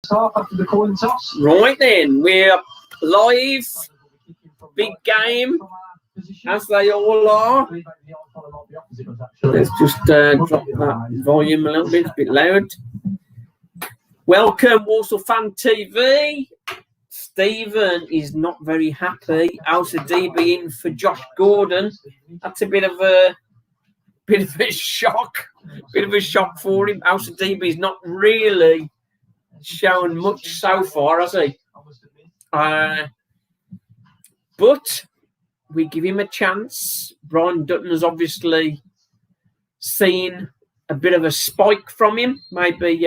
After the coin toss. Right then, we're live. Big game, as they all are. Let's just drop that volume a little bit. It's a bit loud. Welcome, Walsall Fan TV. Stephen is not very happy. Elsa DB in for Josh Gordon. That's a bit of a shock. Bit of a shock for him. Elsa DB is not really shown much so far, has he? But we give him a chance. Brian Dutton has obviously seen a bit of a spike from him. Maybe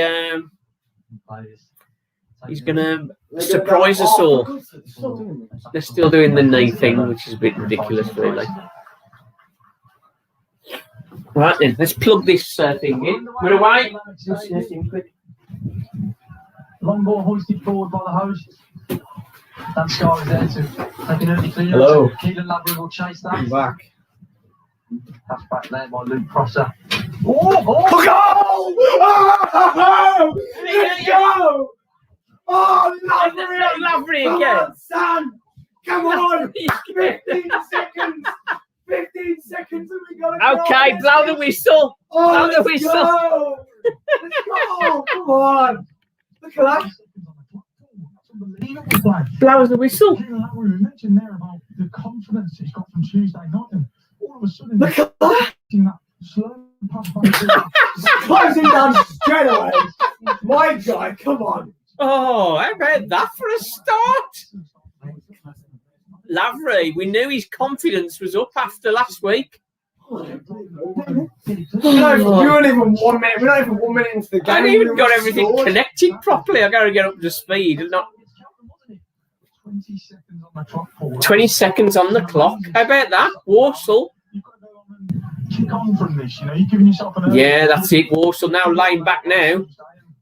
he's going to surprise us all. They're still doing the knee thing, which is a bit ridiculous, really. Right then, let's plug this thing in. We're away. Long ball hoisted forward by the host. Dan Scar is there to take an early clearance. Hello. Keelan Lavery will chase that. I'm back. Pass back there by Luke Prosser. Oh! Let's go! Oh, Lavery again. Sam! Come on! 15 seconds! 15 seconds and we got to go! Okay, blow the whistle. Oh, blow the whistle. Go. Let's go! Come on! Look at that! Blows the whistle. We mentioned there about the confidence he's got from Tuesday night, and all of a sudden, look at that! Slow pass back. Closing down straight away. My guy, come on! Oh, how about that for a start? Lavery, we knew his confidence was up after last week. We weren't even 1 minute. We're not even 1 minute into the game. I haven't even got everything connected properly. I've got to get up to speed. And not 20 seconds on the clock. 20 seconds on the clock. How about that? Walsall. Kick on from this, you know, you're giving yourself an yeah, that's it. Walsall now laying back now.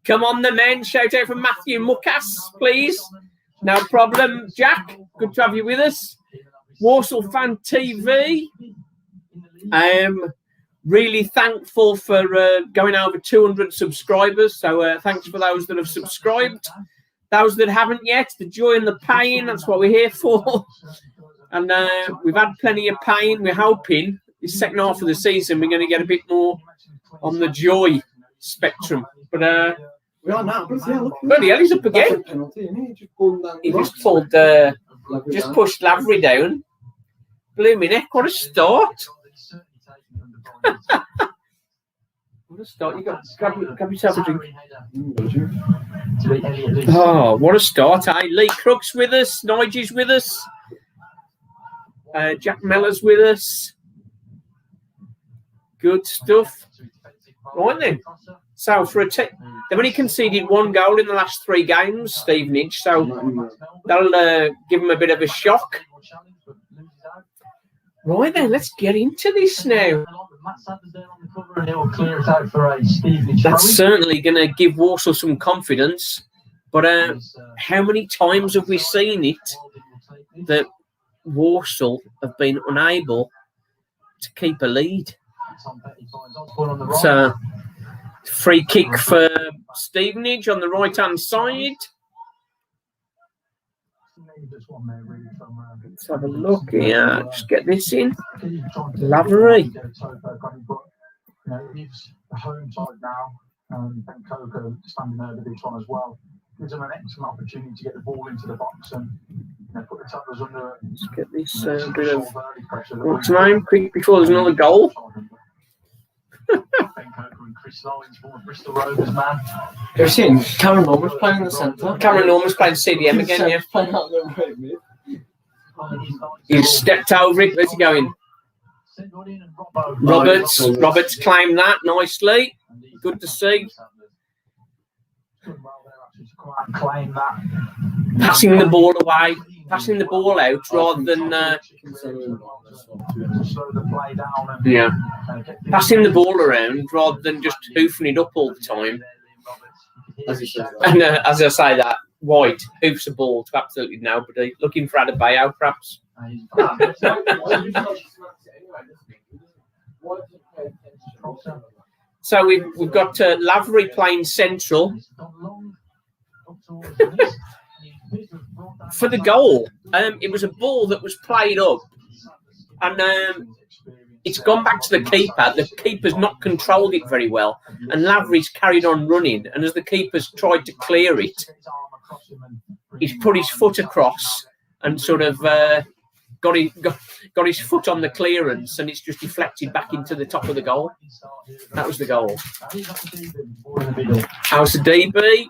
Come on, the men. Shout out from Matthew Muckas, please. No problem, Jack. Good to have you with us. Walsall Fan TV. Really thankful for going over 200 subscribers. So thanks for those that have subscribed. Those that haven't yet, the joy and the pain, that's what we're here for. And we've had plenty of pain. We're hoping this second half of the season we're going to get a bit more on the joy spectrum. But we are now. bloody hell, he's up again. He just pulled, just pushed Lavery down. Blooming heck, what a start. What a start. You got grab yourself a drink. Oh, what a start, eh? Lee Crook's with us, Nigel's with us, Jack Mellor's with us. Good stuff. Right then. So for a they've only conceded 1 goal in the last 3 games, Stevenage, so that'll give them a bit of a shock. Right then, let's get into this now. That's certainly going to give Walsall some confidence, but how many times have we seen it that Walsall have been unable to keep a lead? So, free kick for Stevenage on the right-hand side. Let's have a look here. Just get this in. Lavery. It's the home side now, and Coco standing there with this one as well. Gives them an excellent opportunity to get the ball into the box and put the tacklers under. Let's get this bit of time quick before there's another goal. Have you seen Cameron Norman's playing in the centre? Cameron Norman's playing CDM again, yeah. Playing out the right mid. He's stepped over it. Where's he going? Roberts claimed that nicely. Good to see. Passing the ball away, passing the ball out rather than passing the ball around rather than just hoofing it up all the time. And as I say that, White hoofs the ball to absolutely nobody, looking for Adebayo perhaps. So we've got Lavery playing central. for the goal. It was a ball that was played up, and it's gone back to the keeper. The keeper's not controlled it very well, and Lavery's carried on running. And as the keeper's tried to clear it, he's put his foot across and sort of got his foot on the clearance, and it's just deflected back into the top of the goal. That was the goal. How's the DB?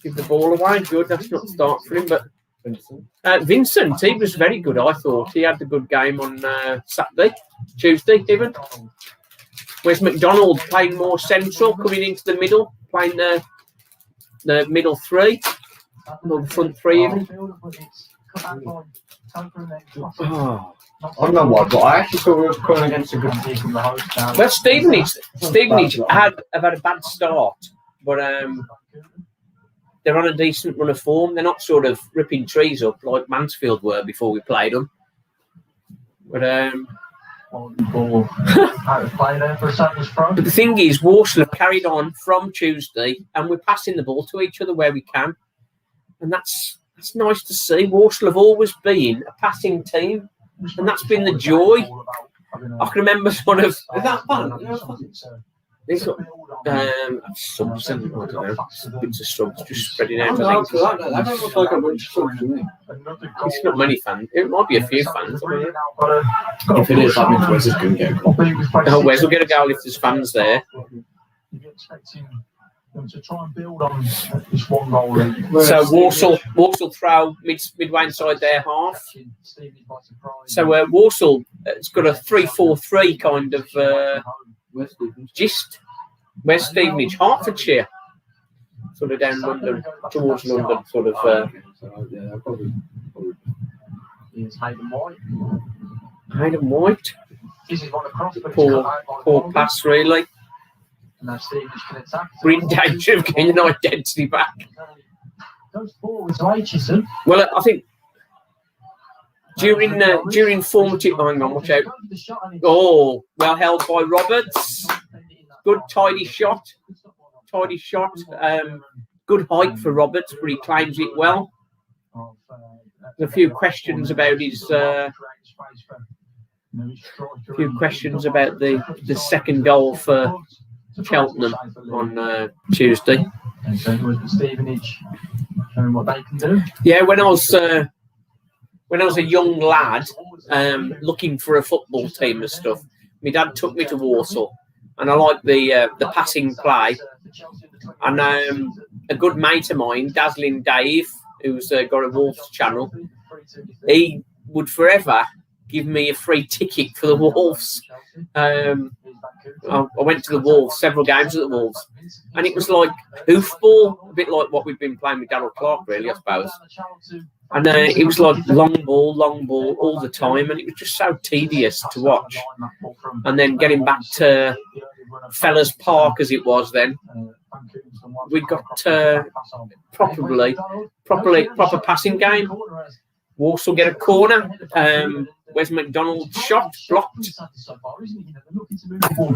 Give the ball away. Good. That's not the start for him, but Vincent, he was very good, I thought. He had a good game on Tuesday, even. Where's McDonald playing more central, coming into the middle, playing the middle three, or the front three, even. Oh. I don't know what, but I actually thought we were coming against a good team from the host. Well, Stevenage have had a bad start, but they're on a decent run of form. They're not sort of ripping trees up like Mansfield were before we played them. But but the thing is, Walsall have carried on from Tuesday, and we're passing the ball to each other where we can, and that's nice to see. Walsall have always been a passing team, and that's been the joy. I can remember sort of. Is that fun? It's got subs, I don't know, bits of subs just spreading out. I think. It's not many fans. It might be a few fans. If it is, that means Wes is going to get a goal. Oh, Wes will get a goal if there's fans there. To try and build on this one goal. So Walsall throw midway inside their half. So Walsall, it's got a 3-4-3 kind of gist. West Stevenage, Hertfordshire, sort of down London, towards London, sort of. Here's Hayden White. Hayden White. This is one across, but poor pass, really. Now Stevenage can attack. We're in danger of getting an identity back. Goes forward to Aitchison. Well, I think during formative. Hang on, watch out. Oh, well held by Roberts. Good tidy shot. Good height for Roberts, but he claims it well. There's a few questions about his. Few questions about the second goal for Cheltenham on Tuesday. And so it was Stevenage showing what they can do. Yeah, when I was a young lad looking for a football team and stuff, my dad took me to Walsall, and I liked the passing play. And a good mate of mine, Dazzling Dave, who's got a Wolves channel, he would forever give me a free ticket for the Wolves. I went to the Wolves, several games at the Wolves, and it was like hoofball, a bit like what we've been playing with Darryl Clark, really, I suppose. And it was like long ball all the time, and it was just so tedious to watch. And then getting back to Fellas Park, as it was then, we got proper passing game. Walsall get a corner. Where's McDonald's shot? Blocked.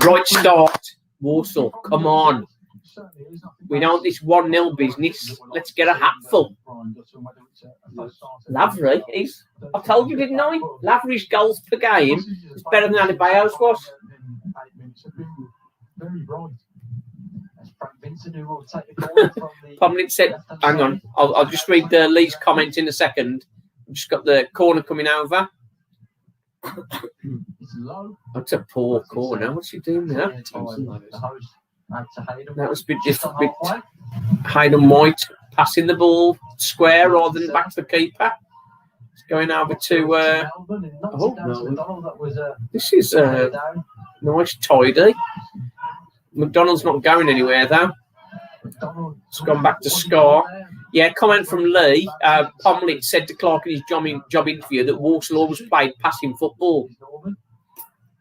Right start. Walsall, come on. We know this 1-0 business. Let's get a hatful. Lavery, I told you, didn't I? Lavery's goals per game is better than Adebayo's was. Pomlin said, hang on, I'll just read Lee's comment in a second. I've just got the corner coming over. That's a poor corner. What's he doing there? That was a bit different. Hayden White passing the ball square rather than back to the keeper. It's going over to. This is nice, tidy. McDonald's not going anywhere though. It's gone back to Scar. Yeah, comment from Lee. Pomlin said to Clark in his job interview that Walsall always played passing football.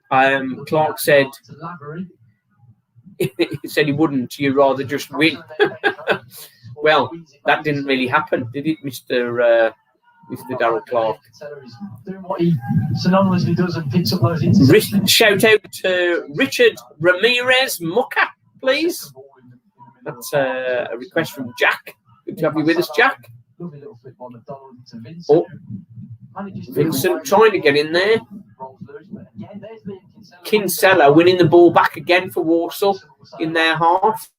Clark said he wouldn't. You'd rather just win. Well, that didn't really happen, did it, Mr. Darryl Clark? Doing what he synonymously does and picks up those interceptions. Shout out to Richard Ramirez Mucka, please. That's a request from Jack. Good to have you with us, Jack. Lovely little flip on the Donald to Vincent. Oh, Vincent trying to get in there. Kinsella winning the ball back again for Walsall in their half.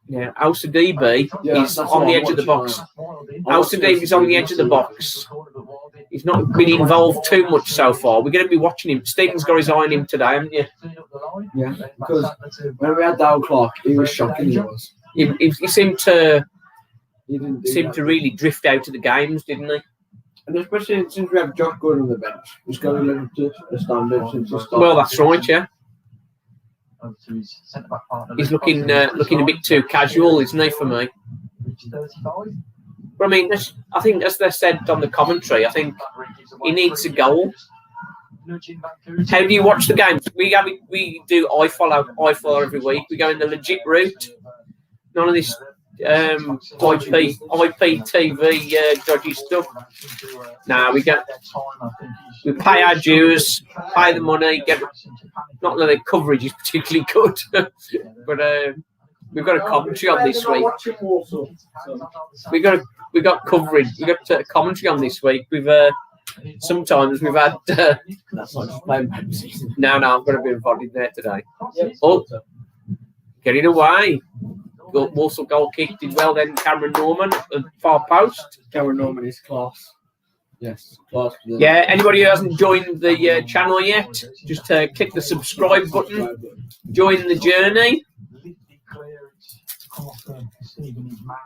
Yeah, Al-Sadibi is on the edge of the box. Al-Sadibi is on the edge of the box. He's not been involved too much so far. We're going to be watching him. Stephen's got his eye on him today, haven't you? Yeah, because when we had Dow Clark, he was shocking. He was. He seemed to really drift out of the games, didn't he? And especially since we have Josh going on the bench, he's got to live to the standard since the start. Well, that's right, yeah. He's looking a bit too casual, isn't he, for me? But I mean, I think as they said on the commentary, I think he needs a goal. How do you watch the games? We do iFollow every week. We go in the legit route. None of this IPTV dodgy stuff. Nah, we pay our dues, pay the money, get. Not that the coverage is particularly good, but we've got a commentary on this week. We got coverage. We got commentary on this week. Sometimes we've had. That's not just playing season. No, I've got a bit of body there today. Oh, get it away. Walsall goal kick did well then. Cameron Norman at the far post. Cameron Norman is class. Yes, class. Yeah, anybody who hasn't joined the channel yet, just click the subscribe button. Join the journey.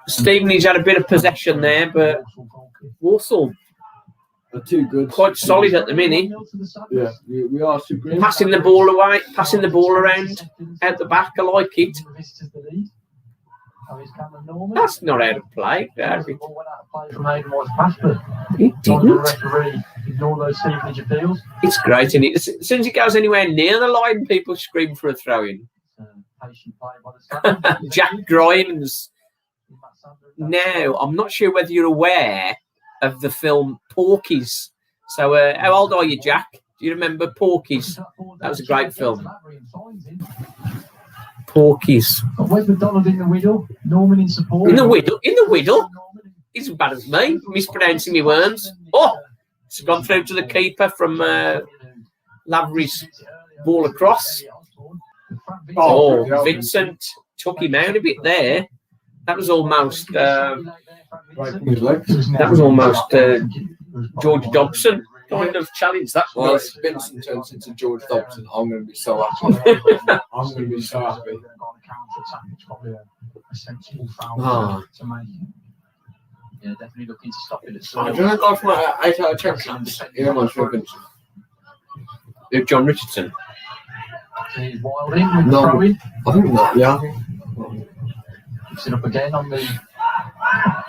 Stevenage had a bit of possession there, but Walsall are too good. Quite solid at the minute. Yeah, we are super. Passing the ball away, passing the ball around out the back. I like it. That's not out of play. It didn't. It's great, isn't it? As soon as it goes anywhere near the line, people scream for a throw-in. Jack Grimes. Now, I'm not sure whether you're aware of the film Porky's. So, how old are you, Jack? Do you remember Porky's? That was a great film. Porky's. Where's McDonald in the middle? Norman in support. In the middle. He's as bad as me, mispronouncing my words. Oh, it's gone through to the keeper from Lavery's ball across. Oh, Vincent took him out a bit there. That was almost. George Dobson kind of challenge. That well, if Vincent turns into George Dobson, I'm going to be so happy. I'm going to be so happy. Oh. Yeah, definitely looking to stop it. I don't go for 8 out of 10 chance. Yeah, I'm sure Vincent. John Richardson. No, I think not. Yeah. Sit up again on the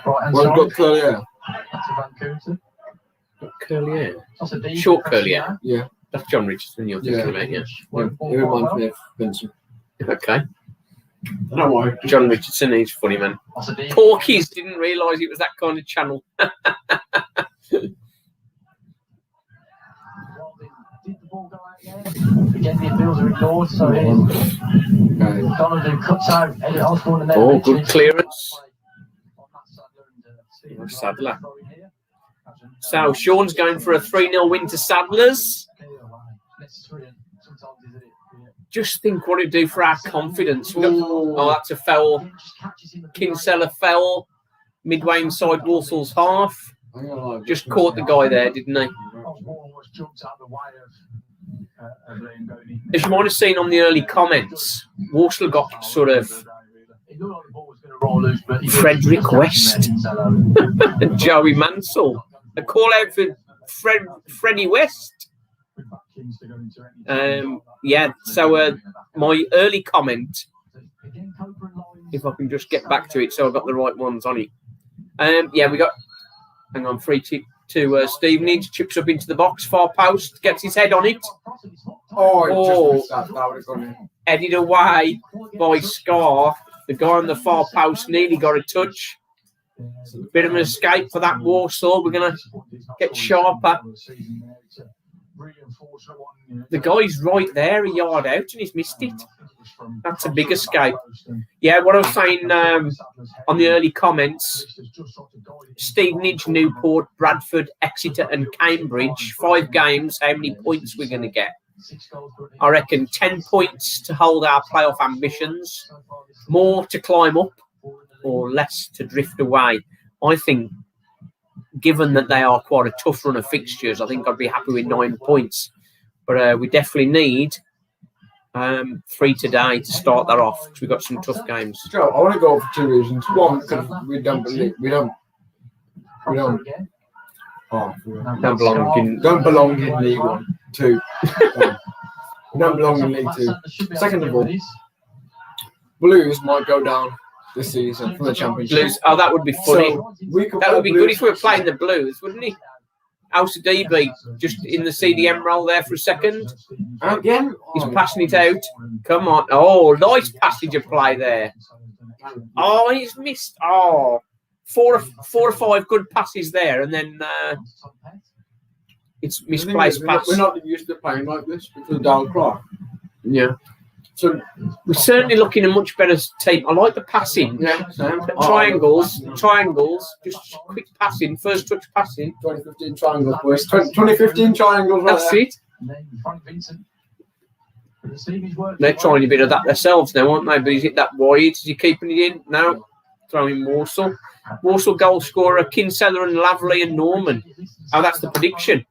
right hand side. Got curly hair. That's a Van Cooter. Curly hair. Short curly hair. Yeah. That's John Richardson you're thinking about, yeah. He reminds me of Vincent. Okay. No worry. John Richardson, he's funny, man. Porky's didn't realise it was that kind of channel. Again, the appeals are ignored, so Donovan cuts out Elliot Osborne and then. Oh, good clearance. Sadler. So Sean's going for a 3-0 win to Sadlers. Just think what it'd do for our confidence. Oh, that's a foul. Kinsella foul. Midway inside Walsall's half. Just caught the guy there, didn't he? As you might have seen on the early comments, Walsall got sort of Frederick West, Joey Mansell. A call out for Freddie West. Yeah, so my early comment, if I can just get back to it so I've got the right ones on it. Yeah, we got, hang on, free to Stevenage, chips up into the box, far post, gets his head on it. Headed away by Scar. The guy on the far post nearly got a touch. Bit of an escape for that Walsall. We're going to get sharper. The guy's right there, a yard out, and he's missed it. That's a big escape. Yeah, what I was saying on the early comments, Stevenage, Newport, Bradford, Exeter and Cambridge, 5 games, how many points we're going to get? I reckon 10 points to hold our playoff ambitions, more to climb up or less to drift away. I think, given that they are quite a tough run of fixtures, I think I'd be happy with 9 points. But we definitely need 3 today to start that off, because we've got some tough games. Joe, I want to go for 2 reasons. One, because we don't belong in League One. 2, we don't belong in League 2. Second of all, Blues might go down this season for the Championship. Blues, oh, that would be funny. So that would be good if we were playing the Blues, wouldn't he? Alsa DB just in the CDM role there for a second. Again, He's passing it out. Come on. Oh, nice passage of play there. Oh, he's missed. Oh, four or five good passes there, and then it's misplaced pass. We're not used to playing like this because of Down Clark. Yeah. So we're certainly looking a much better team. I like the passing. Yeah, triangles, just quick passing, first touch passing. 2015 triangles, boys. 2015 triangles. That's it. They're trying a bit of that themselves now, aren't they? But is it that wide? Is he keeping it in? No. Throwing Walsall. Walsall goal scorer, Kinsella and Lavery and Norman. Oh, that's the prediction.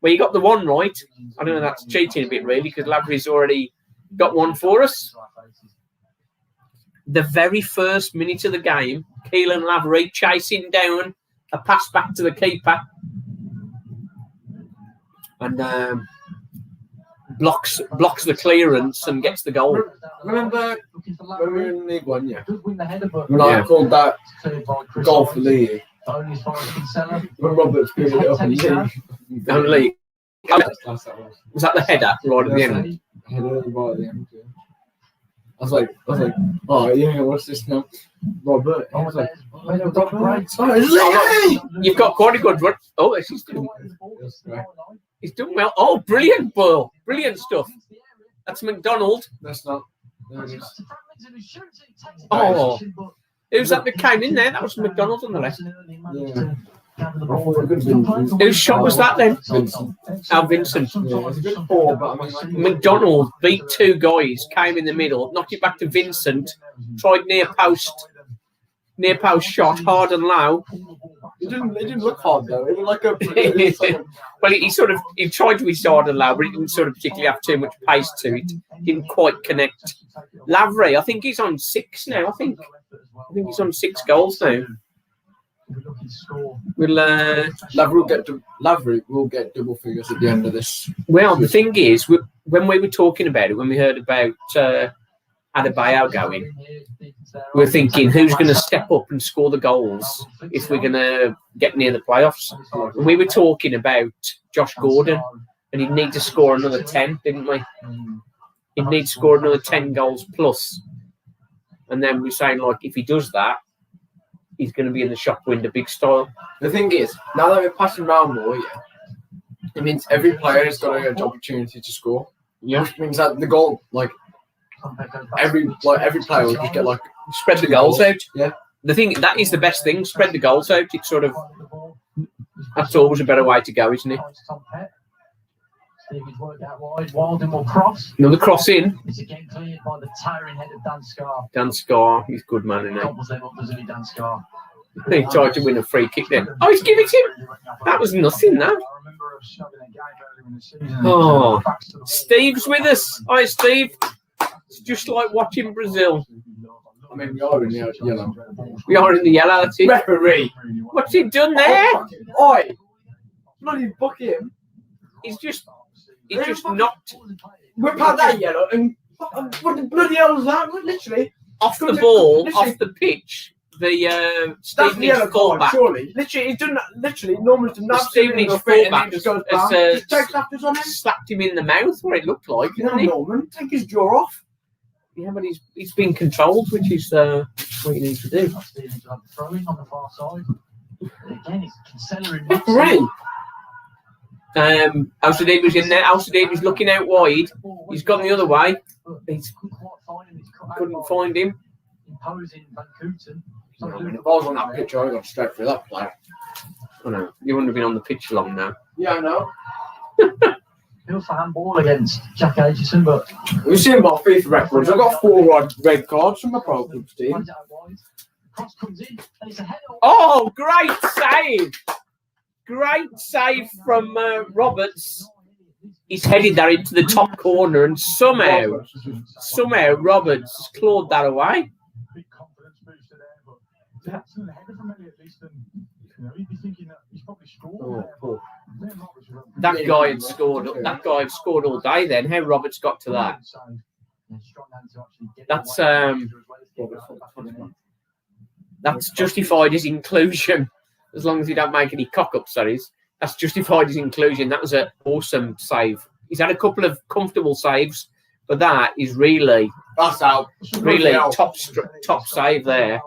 Well, you got the one right. I don't know, that's cheating a bit, really, because Lavery's already got one for us. The very first minute of the game, Keelan Lavery chasing down a pass back to the keeper and blocks the clearance and gets the goal. Remember when we were in League One, when I called that goal for Lee, when Roberts picked it up and Lee. Was that the header right at the end? Header right at the end. I was like, oh yeah, what's this now? Robert. I was like, you've got quite a good run. Oh, he's doing well. Oh, brilliant ball. Brilliant stuff. That's McDonald. That's not. Oh, who's that that came in there? That was McDonald on the left. Yeah. Whose shot was that then? Vincent. Oh, Vincent. Yeah, it's a good ball, but I mean, McDonald beat 2 guys, came in the middle, knocked it back to Vincent, tried near post shot, hard and low. It didn't look hard though. It was like a. Well, he tried to be hard and low, but he didn't sort of particularly have too much pace to it. Didn't quite connect. Lavery, I think he's on 6 now. I think he's on 6 goals now. Lavery will get double figures at the end of this. Well, the thing is, when we were talking about it, when we heard about Adebayo going, we're thinking, who's going to step up and score the goals if we're going to get near the playoffs? And we were talking about Josh Gordon, and he'd need to score another 10, didn't we? He'd need to score another 10 goals plus. And then we're saying, like, if he does that, he's going to be in the shop window big style. The thing is, now that we're passing around more, it means every player has got an opportunity to score. Yeah, which means that the goal, every player will just get spread the goals out. Yeah, the thing that is the best thing. Spread the goals out. It's sort of that's always a better way to go, isn't it? Another cross in. It's again cleared by the towering head of Dan Scarr. Dan Scarr, he's good man, isn't he? Doubles them up, doesn't he, Dan Scarr? He tried to win a free kick then. Oh, he's giving it him. That was nothing, that. Oh, Steve's with us. Hi, Steve. It's just like watching Brazil. I mean, we are in the yellow. We are in the yellow. That's it. Referee. What's he done there? Oi! Not even book him. He just knocked. Whip out that yellow and what the bloody hell was that? Literally off the ball, off the pitch. The Stevenage fullback. Surely, literally, he's done that. Literally, normally done that. Stevenage fullback just goes down. On him. Slapped him in the mouth, what it looked like. You know, Norman, take his jaw off. Yeah, but he's been controlled, which is what you need to do. Throwing on the far side. Again, it's considering. Referee. Alsa Davies in there. Alsa Davies looking out wide. He's gone the other way. Couldn't find him. I mean, if I was on that pitch, I would have gone straight through that player. I know. You wouldn't have been on the pitch long now. Yeah, I know. Feels for handball against Jack Aitchison, but We've seen about FIFA records. I've got 4 red cards from my pro club team. Oh, great save! Great save from Roberts. He's headed that into the top corner, and somehow Roberts has clawed that away. big confidence booster there, but that's an header from Elliot at least, and he'd be thinking that he's probably scored there. That guy had scored. That guy had scored all day. Then how Roberts got to that? That's justified his inclusion. As long as he don't make any cock-ups, that is. That's justified his inclusion. That was an awesome save. He's had a couple of comfortable saves, but that is really, really top save there.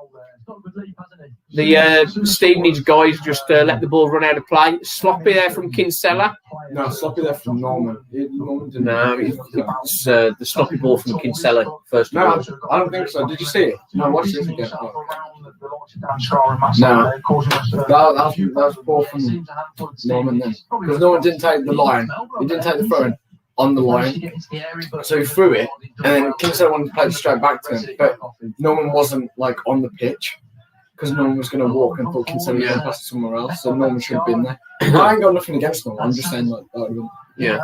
The Stevenage guys just let the ball run out of play. Sloppy there from Kinsella. No, sloppy there from Norman. No, it's the sloppy ball from Kinsella first. No, I don't think so. Did you see it? No, watch this again. No, that was ball from Norman then. Because Norman didn't take the line. He didn't take the throw in on the line. So he threw it, and then Kinsella wanted to play it straight back to him. But Norman wasn't like on the pitch, because Norman was going to walk and thought Kinsella was going to pass it somewhere else. So Norman should have been there. I ain't got nothing against Norman. I'm just saying like that. Yeah.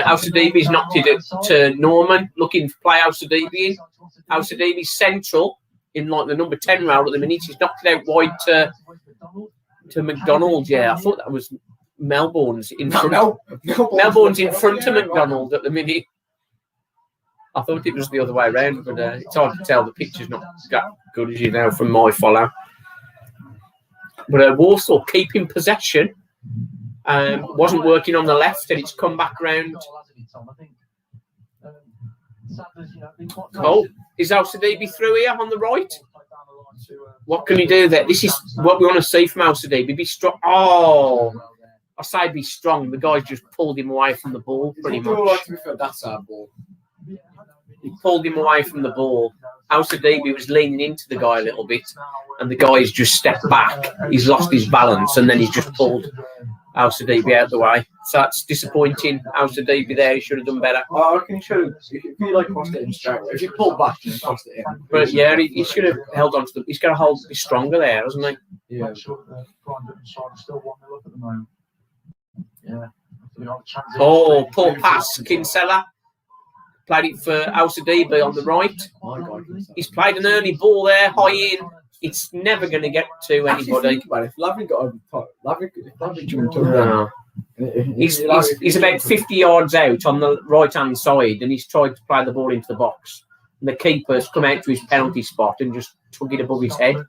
Al-Sadibi's knocked it to Norman, looking to play Al-Sadibi in. Al-Sadibi's central in like the number 10 round at the minute. He's knocked it out wide to McDonald. Yeah, I thought that was Melbourne's in front. Melbourne's in front of McDonald at the minute. I thought it was the other way around, but it's hard to tell. The picture's not that good as you know from my follow. But Walsall keeping possession. Wasn't working on the left, and it's come back round. Oh, is Al-Sadibi through here on the right? What can he do there? This is what we want to see from Al-Sadibi. Be strong. Oh, I say be strong. The guy just pulled him away from the ball, pretty much. That's our ball. He pulled him away from the ball. Al-Sadibi was leaning into the guy a little bit, and the guy's just stepped back. He's lost his balance, and then he's just pulled Al-Sadibi out the way. So that's disappointing. Al-Sadibi there, he should have done better. Oh, I reckon he should have. If you like crossed it in straight away, if you pulled back and crossed it in. But yeah, he should have held on to the. He's got to be stronger there, hasn't he? Yeah. Oh, poor pass, Kinsella. Played it for Al-Sadibi on the right. He's played an early ball there, high in. It's never going to get to anybody. If Lavin got over the top, he's about 50 yards out on the right-hand side, and he's tried to play the ball into the box. And the keeper's come out to his penalty spot and just took it above his head. Yeah,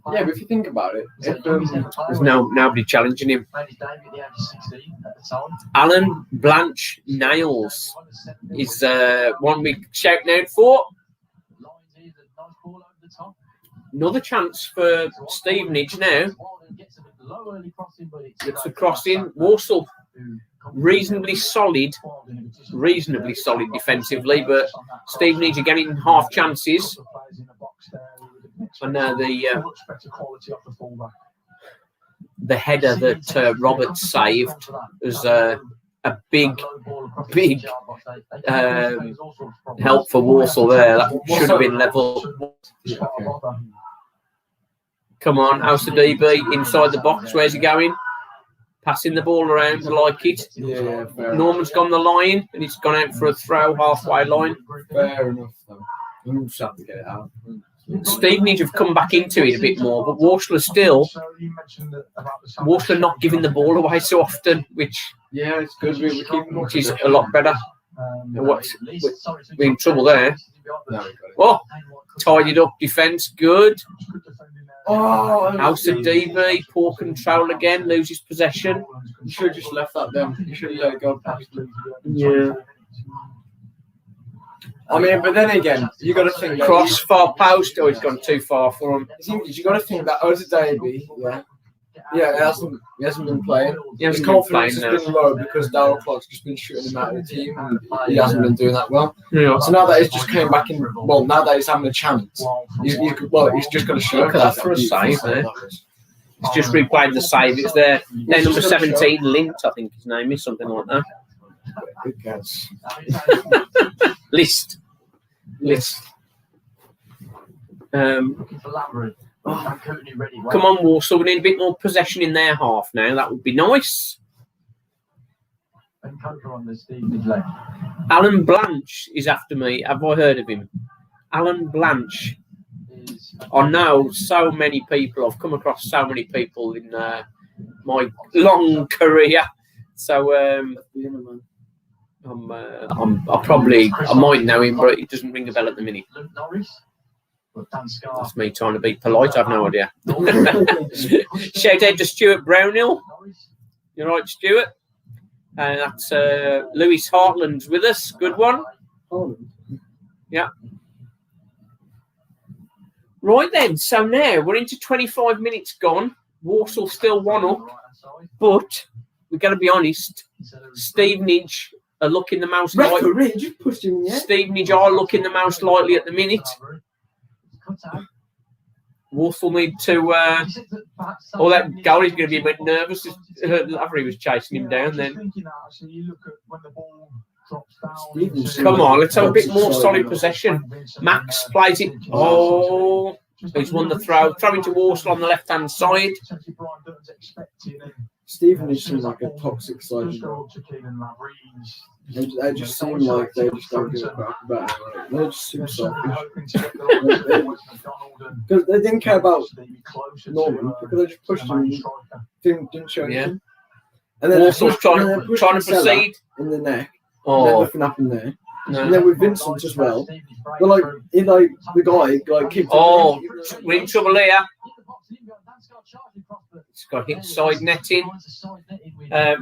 but if you think about it, there's nobody challenging him. Alan Blanche Nails is one we're shouting out for. Another chance for Stevenage now. It's a crossing. Walsall reasonably solid defensively, but Stevenage are getting half chances. And the header that Roberts saved was a big help for Walsall there. That should have been level. Come on, Al-Sadibi inside the box. Where's he going? Passing the ball around. I like it. Yeah, Norman's gone the line, and he's gone out for a throw halfway line. Fair enough, though. I'm just happy to get it out. Stevenage have come back into it a bit more, but Walsall are still. Walsall are not giving the ball away so often, which it's good. Which is a lot better. We're in trouble there. Oh, tidied up defence, good. Oh, Al-Sadibi, poor control again, loses possession. You should have just left that there. You should have let it go past. Yeah. I mean, but then again, you got to think cross far post. Oh, he's gone too far for him. You got to think that Al-Sadibi, Yeah, he hasn't been playing. His confidence has been low because Darryl Clark's just been shooting him out of the team and he hasn't been doing that well. Yeah. So now that he's just came back in, well, now that he's having a chance, he's just got to show. Look at that for a save there. He's just replayed the save. It's their number 17, Lint, I think his name is, something like that. Who cares? List. Come on, Walsall. We need a bit more possession in their half now. That would be nice. Alan Blanche is after me. Have I heard of him? Alan Blanche. I know so many people. I've come across so many people in my long career. So I might know him, but it doesn't ring a bell at the minute. That's me trying to be polite. I've no idea. Shout out to Stuart Brownhill. You're right, Stuart. And that's Lewis Hartland's with us. Good one. Yeah. Right then. So now we're into 25 minutes gone. Walsall still 1-up, but we've got to be honest. Stevenage are looking the most lightly. Stevenage are looking the most lightly at the minute. Walsall need to. That goal is going to be a bit nervous. Lavery was chasing him down then. Come on, let's have a bit more solid possession. Max plays it. Oh, he's won the throw. Throwing to Walsall on the left-hand side. Stevenage seems like a toxic side. They just seem like they just don't give a crap about it. They're just super selfish. Because they didn't care about Norman because they just pushed him. Didn't show anything. And then Walsall's trying to proceed in the neck. Oh, and then nothing happened there. No. And then with Vincent as well. But the guy keeps. Oh, we're in trouble here. It's got hit side netting.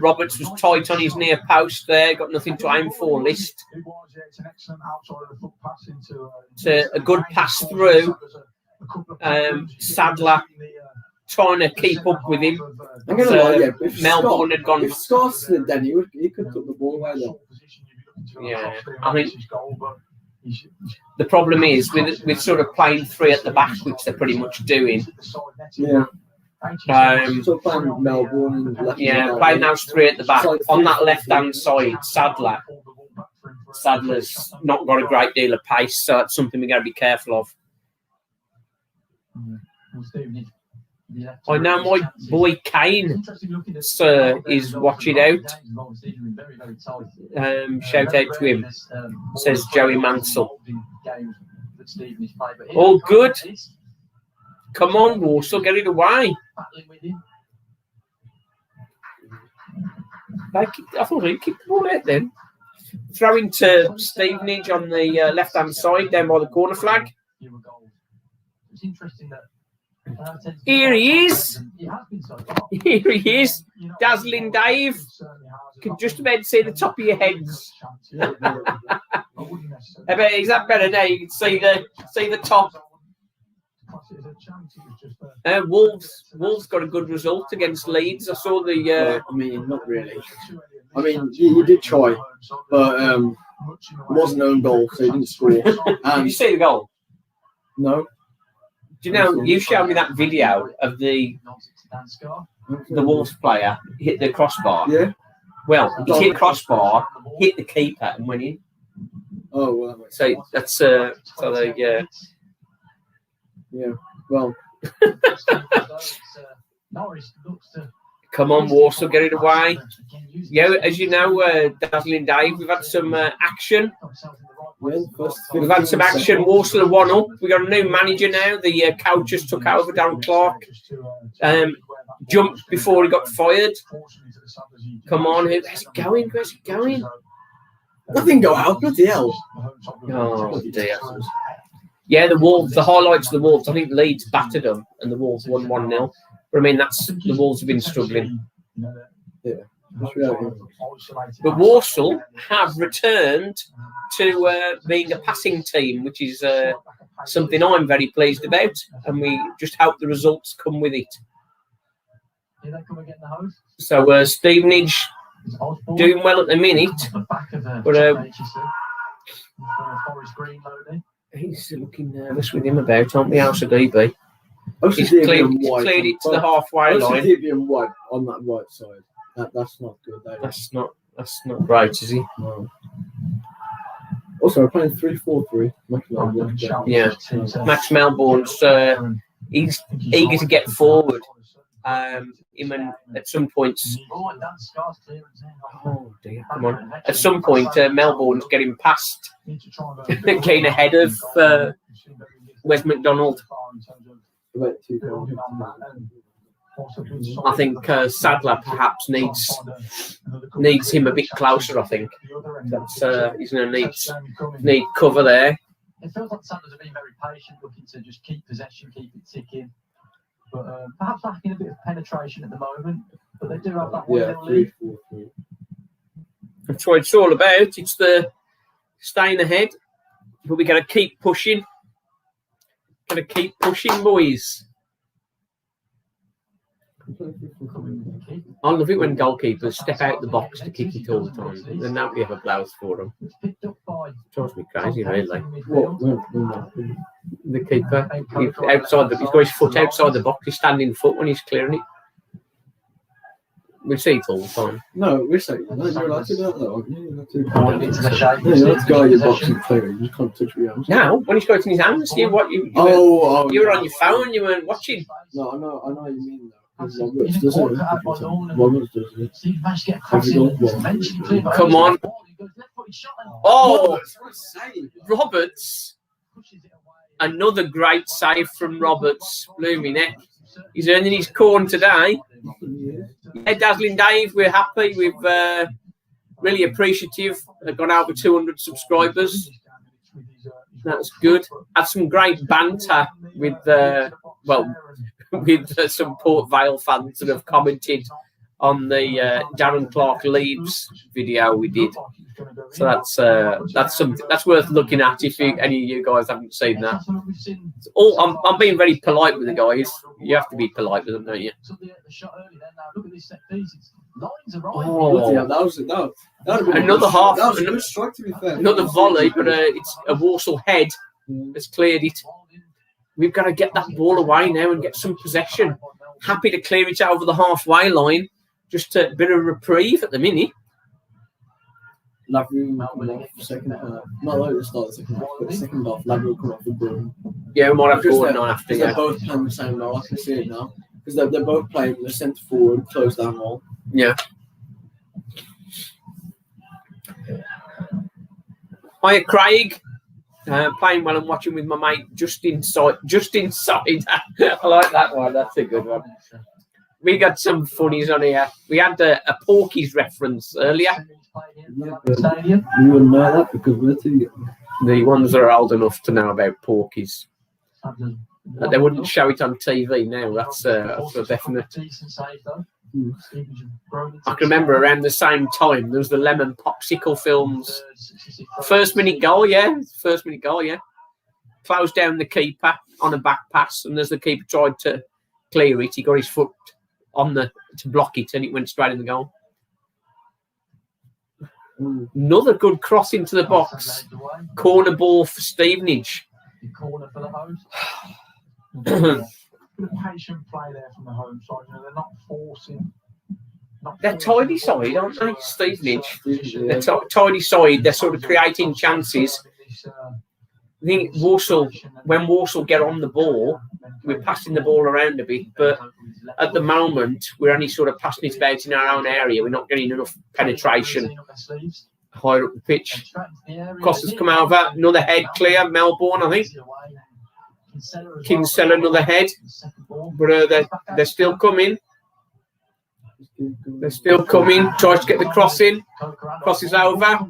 Roberts was tight on his near post there. Got nothing to aim for. List. It's a good pass through. Sadler trying to keep up with him. I'm going to lie, yeah. If Melbourne had gone. If Scott slid, then he could took the ball away though. Yeah, I mean, the problem is with sort of playing three at the back, which they're pretty much doing. Yeah. So playing Melbourne. Playing those three at the back on that left-hand side. Sadler's not got a great deal of pace, so that's something we've got to be careful of. I know my boy Kane, sir, is watching out. Shout out to him, says Joey Mansell. All good. Come on, Walsall, get it away. I thought he kicked the ball out then. Throwing to Stevenage on the left-hand side, down by the corner flag. It's interesting that Here he is. Here he is. Dazzling Dave. You can just about see the top of your heads. Is that better now? You can see the top. Wolves got a good result against Leeds. I saw the. I mean, not really. I mean, he did try, but it wasn't an own goal, so he didn't score. Did you see the goal? No. Do you know, you showed me that video of the Wolves player hit the crossbar. Yeah. Well, he hit crossbar, hit the keeper, and went in. Oh, well. So that's Yeah. Well. Come on, Walsall, get it away. Yeah, as you know, Dazzling Dave, we've had some action. We've had some action. Walsall are 1-up. We've got a new manager now. The coach just took over, Darryl Clark. Jumped before he got fired. Come on, where's he going? Where's he going? Nothing go out, bloody hell. Oh, dear. Yeah, the Wolves, the highlights of the Wolves. I think Leeds battered them and the Wolves won 1-0. But I mean, the Wolves have been struggling. Yeah. But Walsall have returned to being a passing team, which is something I'm very pleased about. And we just hope the results come with it. So Stevenage doing well at the minute, but he's looking nervous with him about, aren't we, House of DB? He's cleared it to the halfway line. DB and white on that right side. That's not good. That's not great, is he? No. Also, we're playing 3-4-3. Yeah, Max Melbourne's he's eager to get forward. Him and at some points, oh dear, come on! At some point, Melbourne's getting past, getting ahead of Wes McDonald. I think Sadler perhaps needs him a bit closer. I think that's he's going to need cover there. It feels like Sanders have been very patient, looking to just keep possession, keep it ticking. But perhaps lacking a bit of penetration at the moment. But they do have that one little lead. That's what it's all about. It's the staying ahead. But we got to keep pushing. Got to keep pushing, boys. I love it when goalkeepers step out the box to kick it all the time. And nobody ever blows for them. Drives me crazy, really. The keeper, he's got his foot outside the box. He's standing foot when he's clearing it. We see it all the time. No, we're saying you're allowed to do that though. You're allowed to go in your box and clear it. You just can't touch your arms. Now, when he's got it in his hands, you were on your phone. You weren't watching. No, I know what you mean though. Roberts does it. Roberts does it. Come on. Oh, Roberts. Another great save from Roberts. Blooming heck. He's earning his corn today. Yeah, Dazzling Dave, we're happy. We've really appreciative. Got over 200 subscribers. That's good. Had some great banter with with some Port Vale fans that have commented on the Darren Clark Leeds video we did. So that's something that's worth looking at if any of you guys haven't seen that. I'm being very polite with the guys. You have to be polite with them, don't you? Oh, another half. That was a good strike, to be fair. Another volley, but it's a Walsall head that's cleared it. We've got to get that ball away now and get some possession. Happy to clear it over the halfway line. Just a bit of reprieve at the minute. Lavery will come off second half. Not like the start of the second half, but the second half, Lavery will come off the ball. Yeah, we might have to on after. They're both playing the same role. I can see it now. Because they're both playing the centre forward, close down role. Yeah. Hiya, Craig. Playing well and watching with my mate just inside. I like that one. That's a good one. We got some funnies on here. We had a Porky's reference earlier. Yeah, you wouldn't know that because we're too young. The ones that are old enough to know about Porky's. They wouldn't show it on TV now. That's a definite. I can remember around the same time there was the Lemon Popsicle films. First minute goal, yeah. Closed down the keeper on a back pass, and as the keeper tried to clear it, he got his foot on to block it, and it went straight in the goal. Another good cross into the box. Corner ball for Stevenage. Corner for the host. Patient play there from the home side. You know, they're not forcing. They're tidy side, aren't they? Stevenage. They're tidy side. They're sort of creating chances. I think when Walsall get on the ball, we're passing the ball around a bit, but at the moment we're only sort of passing it about in our own area. We're not getting enough penetration higher up the pitch. Cross has come over. Another head clear. Melbourne, I think. Kinsella, another head. But they're still coming. Tries to get the cross in. Crosses over.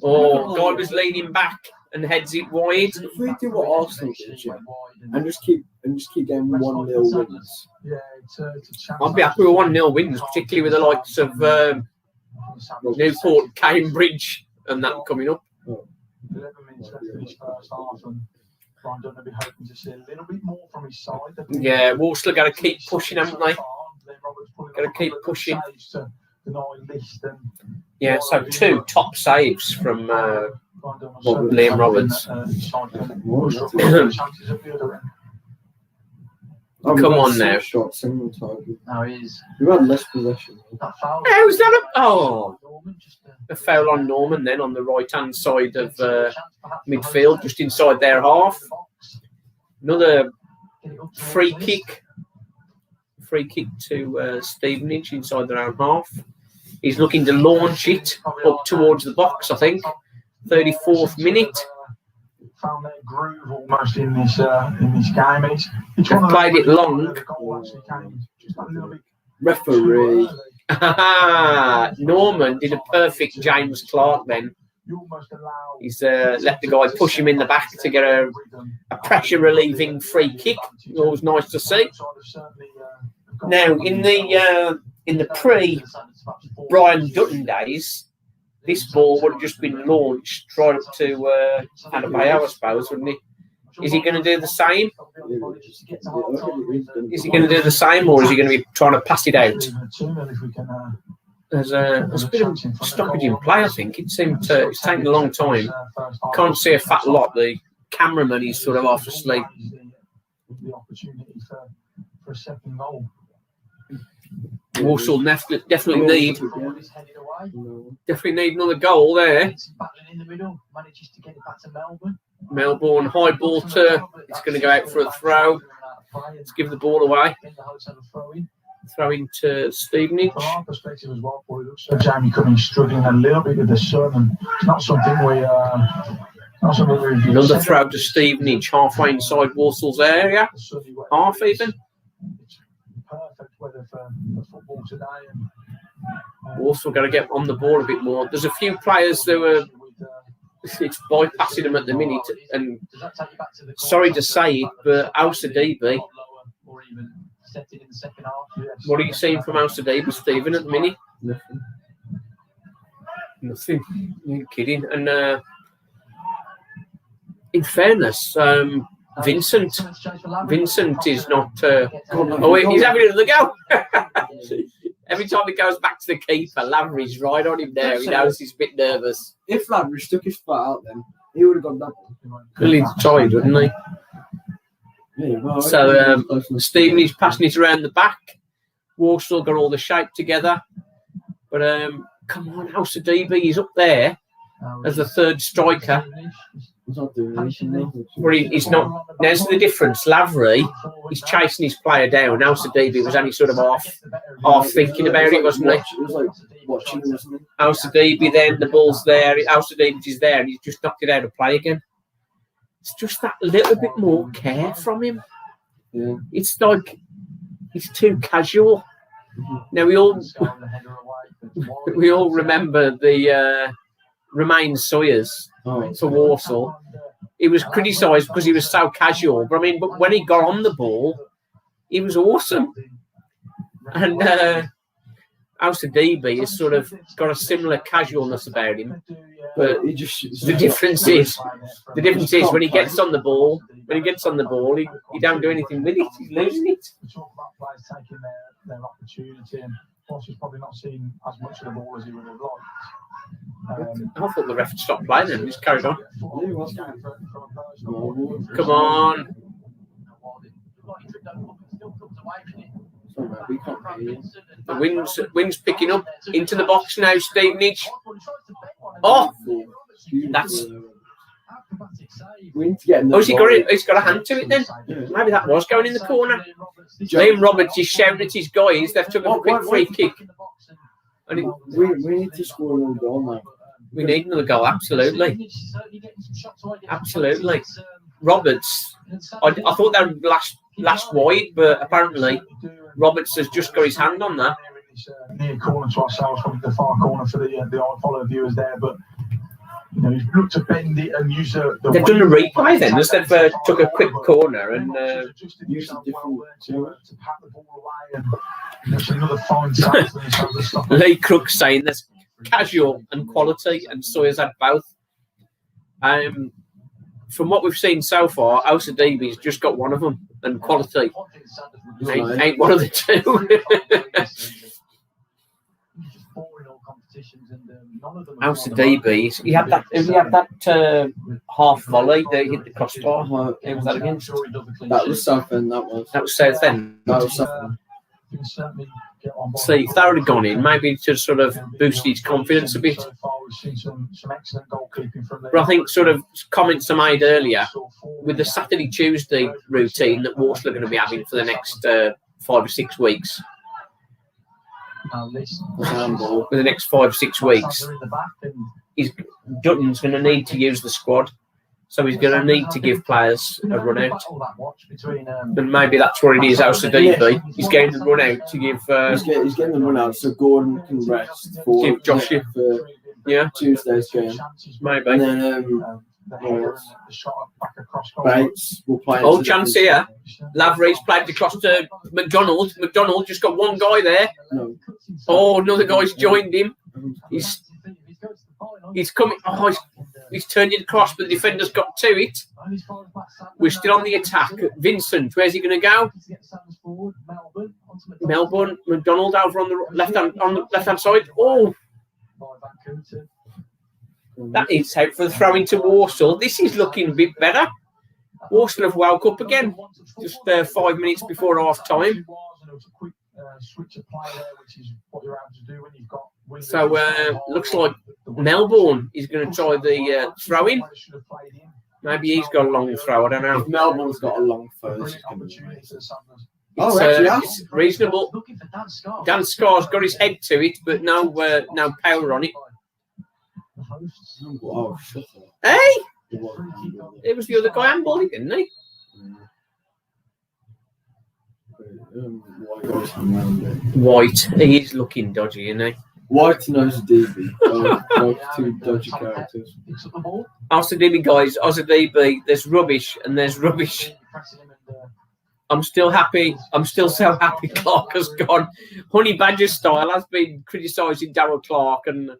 Oh, guy was leaning back and heads it wide. If we do what Arsenal did, and just keep getting 1-0 wins. I'd be happy with 1-0 wins, particularly with the likes of Newport, Cambridge, and that coming up. Yeah, Walsall got to keep pushing, haven't they? Got to keep pushing. Yeah, so 2 top saves from Liam Roberts. Come on now. Shot single target. No, he is. We've had less possession. How's that? A foul on Norman then on the right-hand side of midfield, just inside their half. Another free kick. Free kick to Stevenage inside their own half. He's looking to launch it up towards the box, I think. 34th minute. Found their groove almost in this game. They've played it long. Referee. Norman did a perfect James Clark then. He's let the guy push him in the back to get a pressure relieving free kick. Always nice to see. Now in the pre Brian Dutton days, this ball would have just been launched right up to Adebayo, I suppose, wouldn't it? Is he going to do the same? Is he going to do the same, or is he going to be trying to pass it out? There's a bit of stoppage in play, I think. It seemed it's taken a long time. Can't see a fat lot. The cameraman is sort of half asleep. Walsall definitely need another goal there. Melbourne high ball to. It's going to go out for a throw. Let's give the ball away. Throw into Stevenage. From our perspective as well, Jamie Cummings struggling a little bit with the sun, and it's not something we. Another throw to Stevenage, halfway inside Walsall's area, half even. Perfect weather for football today. Walsall got to get on the ball a bit more. There's a few players who are. It's bypassing them at the minute, and sorry to say it, but Alcidibi. What are you seeing from Alcidibi, Stephen, at the minute? Nothing. You're kidding. And in fairness, Vincent is not. He's having another go. Every time he goes back to the keeper, Lavery's right on him there. He knows he's a bit nervous. If Lavery stuck his foot out, then he would have got that one. Well, he's tired, wouldn't he? Yeah, well, so Stevenage passing it around the back. Walsall got all the shape together. But come on, Alcidibi, he's up there as the third striker. He's not doing anything. He's not. There's the difference. Lavery, he's chasing his player down. Alcidibi was only sort of half thinking about it, wasn't he? It was like watching, wasn't it? Alcidibi, then the ball's there. Alcidibi is there, and he's just knocked it out of play again. It's just that little bit more care from him. Yeah. It's like he's too casual. Now we all remember the Romain Sawyers for Walsall. He was criticised because he was so casual. But when he got on the ball, he was awesome. And Alcidibi has sort of got a similar casualness about him. But the difference is when he gets on the ball, he don't do anything with it. He's losing it. We talk about players taking their opportunity, and he's probably not seen as much of the ball as he would have liked. I thought the ref had stopped playing and just carried on. Come on. The wind's picking up into the box now, Stevenage. Oh, that's. He's got a hand to it then. Maybe that was going in the corner. Liam Roberts is shouting at his guys. They've took a quick free kick. And we need to score another goal now. We need another goal, absolutely. Absolutely. Roberts, I thought that would last wide, but apparently Roberts has just got his hand on that. Near corner to ourselves from the far corner for the follow viewers there, but he's looked to bend it and use the. They've done a replay then, as they've took a quick corner and used a different to pat the ball away, and there's another fine save. Lee Crook saying there's casual and quality, and Sawyer's had both. From what we've seen so far, Alcidibi's just got one of them, and quality. Ain't one of the two. How's the DB? He had that half volley that hit the crossbar. Who was that against? That was something. That was Southend. That was something. See, if that would have gone in, maybe to sort of boost his confidence a bit. But I think sort of comments I made earlier with the Saturday-Tuesday routine that Walsall are going to be having for the next 5 or 6 weeks. For the next 5 or 6 weeks, Dutton's going to need to use the squad. So he's going to need to give players a run out. And maybe that's what it is, House of DB. He's getting the run out to give... he's getting the run out so Gordon can rest for... Give Josh for Tuesday's game. Maybe. And then Bates will play... Oh, chance here. Lavery's played across to McDonald. McDonald just got one guy there. No. Oh, another guy's joined him. He's coming... Oh, he's turned it across, but the defender's got to it. We're still on the attack. Vincent, where's he going to go? Melbourne, McDonald over on the left hand side. Oh, that is out for the throw into Walsall. This is looking a bit better. Walsall have woke up again, just 5 minutes before half time. So looks like Melbourne is going to try the throw-in. Maybe he's got a long throw. I don't know. If Melbourne's got a long throw, it's reasonable. Dan Scar's got his head to it, but no power on it. Oh, shut up. Hey, it was the other guy handballed it, didn't he? White, he is looking dodgy, isn't he? White knows DB. Both two dodgy characters. House of DB, guys. House of DB. There's rubbish and there's rubbish. I'm still happy. I'm still so happy Clark has gone. Honey Badger style has been criticising Darryl Clark, and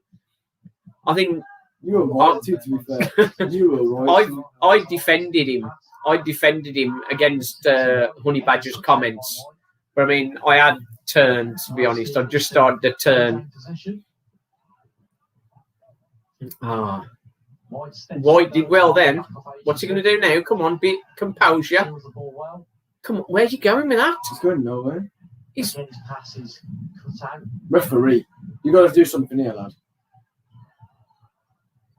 I think you were right too. To be fair, you were right. I defended him. I defended him against Honey Badger's comments. But I mean, I had turned, to be honest. I just started to turn. White did well then. What's he going to do now? Come on, bit composure. Come on, where's he going with that? He's going nowhere. He's referee. You got to do something here, lad.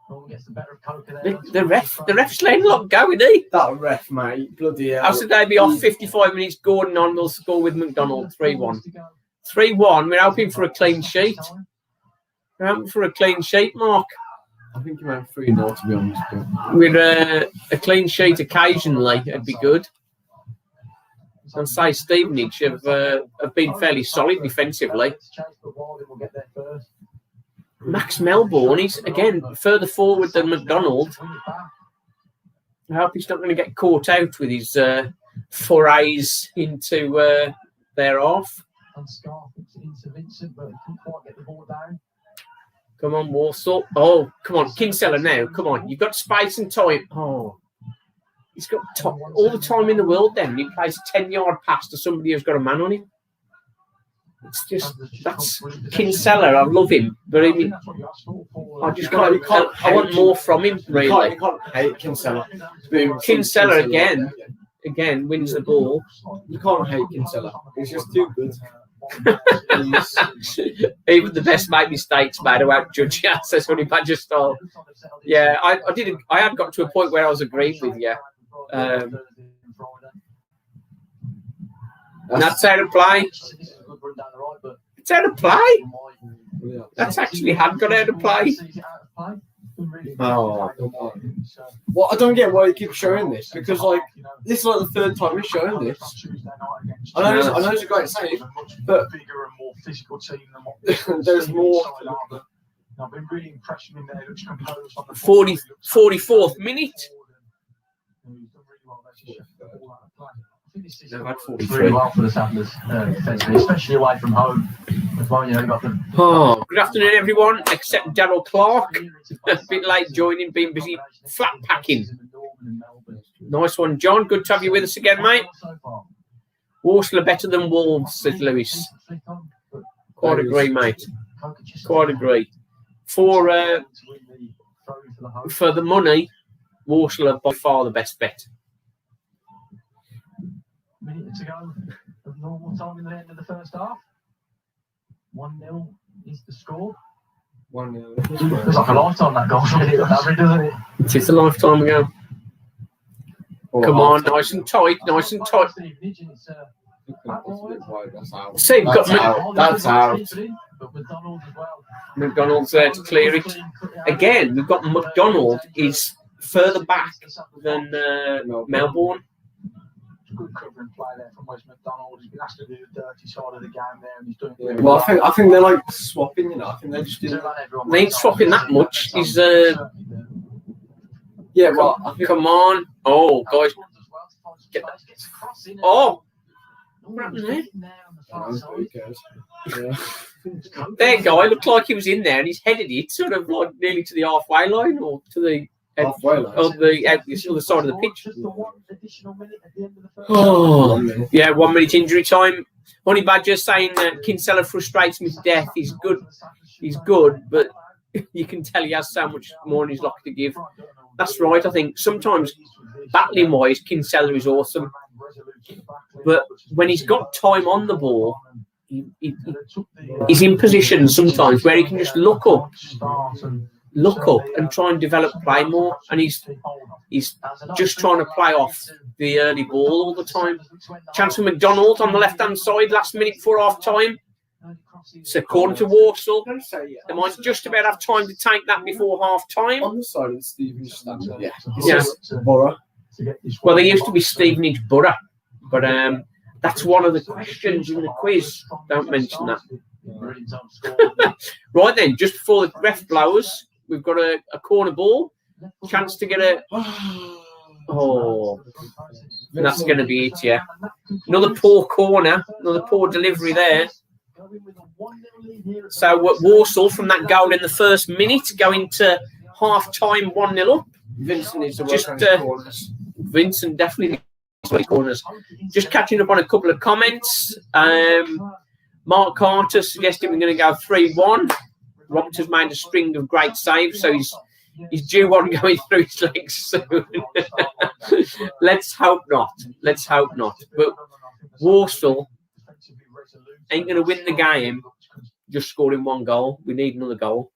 The ref's letting lock go, isn't he? That ref, mate. Bloody hell. How should they be off 55 minutes? Gordon on will score with McDonald 3-1. 3-1. We're hoping for a clean sheet. We're hoping for a clean sheet, Mark. I think you meant 3-0, to be honest. With a clean sheet occasionally, it'd be good. And say Stevenage have been fairly solid defensively. Max Melbourne, he's again further forward than McDonald. I hope he's not going to get caught out with his forays into their half. Come on, Walsall. Oh, come on, Kinsella now. Come on, you've got space and time. Oh, he's got all the time in the world then. He plays a 10-yard pass to somebody who's got a man on him. It's just, that's Kinsella. I love him, but I mean, I just can't. I want more from him, really. You can't hate Kinsella. Kinsella again wins the ball. You can't hate Kinsella. He's just too good. Even the best make mistakes, mate. I won't judge you. Says Honey Badger style. Yeah, I had got to a point where I was agreeing with you. That's how to play. It's how to play. That's actually had got out of play. Oh, well, I don't get why you keep showing this, because like this is like the third time you're showing this. I know it's a great save, but there's more. I've been really impressed with him there. Looks composed on the 44th minute. They've had 43 well for the Sanders, especially away from home. As well, you know, got the... Oh, good afternoon, everyone, except Darryl Clark. A bit late joining, being busy flat packing. Nice one, John. Good to have you with us again, mate. Walsall are better than Wolves, says Lewis. Quite agree, mate. Quite agree. For the money, Walsall are by far the best bet. Minute to go of normal time in the end of the first half. 1-0 is the score. 1-0. It's like a lifetime that goal, doesn't it? It is a lifetime ago. Come on, nice and tight, nice and tight. See, we've got That's out. McDonald's there to clear it. Again, we've got McDonald is further back than Melbourne. Good covering play there from Wes McDonald. He's been asked to do the dirty side of the game there, and he's doing it. Yeah, Well, I think they're like swapping, you know. I think they're just doing. They ain't swapping that much. He's Yeah, well, I think come on. Oh, guys. Get that. Oh, what happened there? Who cares? Yeah. That guy looked like he was in there and he's headed it sort of like nearly to the halfway line or to the Halfway line. on the other side of the pitch. Oh, yeah, 1 minute injury time. Honey Badger saying that Kinsella frustrates me to death. He's good, but you can tell he has so much more in his locker to give. That's right. I think sometimes battling wise, Kinsella is awesome, but when he's got time on the ball, he's in positions sometimes where he can just look up and try and develop play more, and he's just trying to play off the early ball all the time. Chance for McDonald on the left-hand side, last minute before half-time. So according to Walsall, they might just about have time to take that before half-time. On the side of the Stevenage stand, yeah. Yeah. Borough. Well, they used to be Stevenage Borough, but that's one of the questions in the quiz. Don't mention that. Right then, just before the ref blows, we've got a corner ball. Chance to get a... Oh, that's going to be it, yeah. Another poor corner, another poor delivery there. So Walsall, from that goal in the first minute, going to half-time 1-0 up. Vincent needs to work Just, on his corners. Vincent definitely needs to work corners. Just catching up on a couple of comments. Mark Carter suggesting we're going to go 3-1. Robert has made a string of great saves, so he's due one going through his legs soon. Let's hope not. Let's hope not. But Walsall ain't going to win the game just scoring one goal. We need another goal.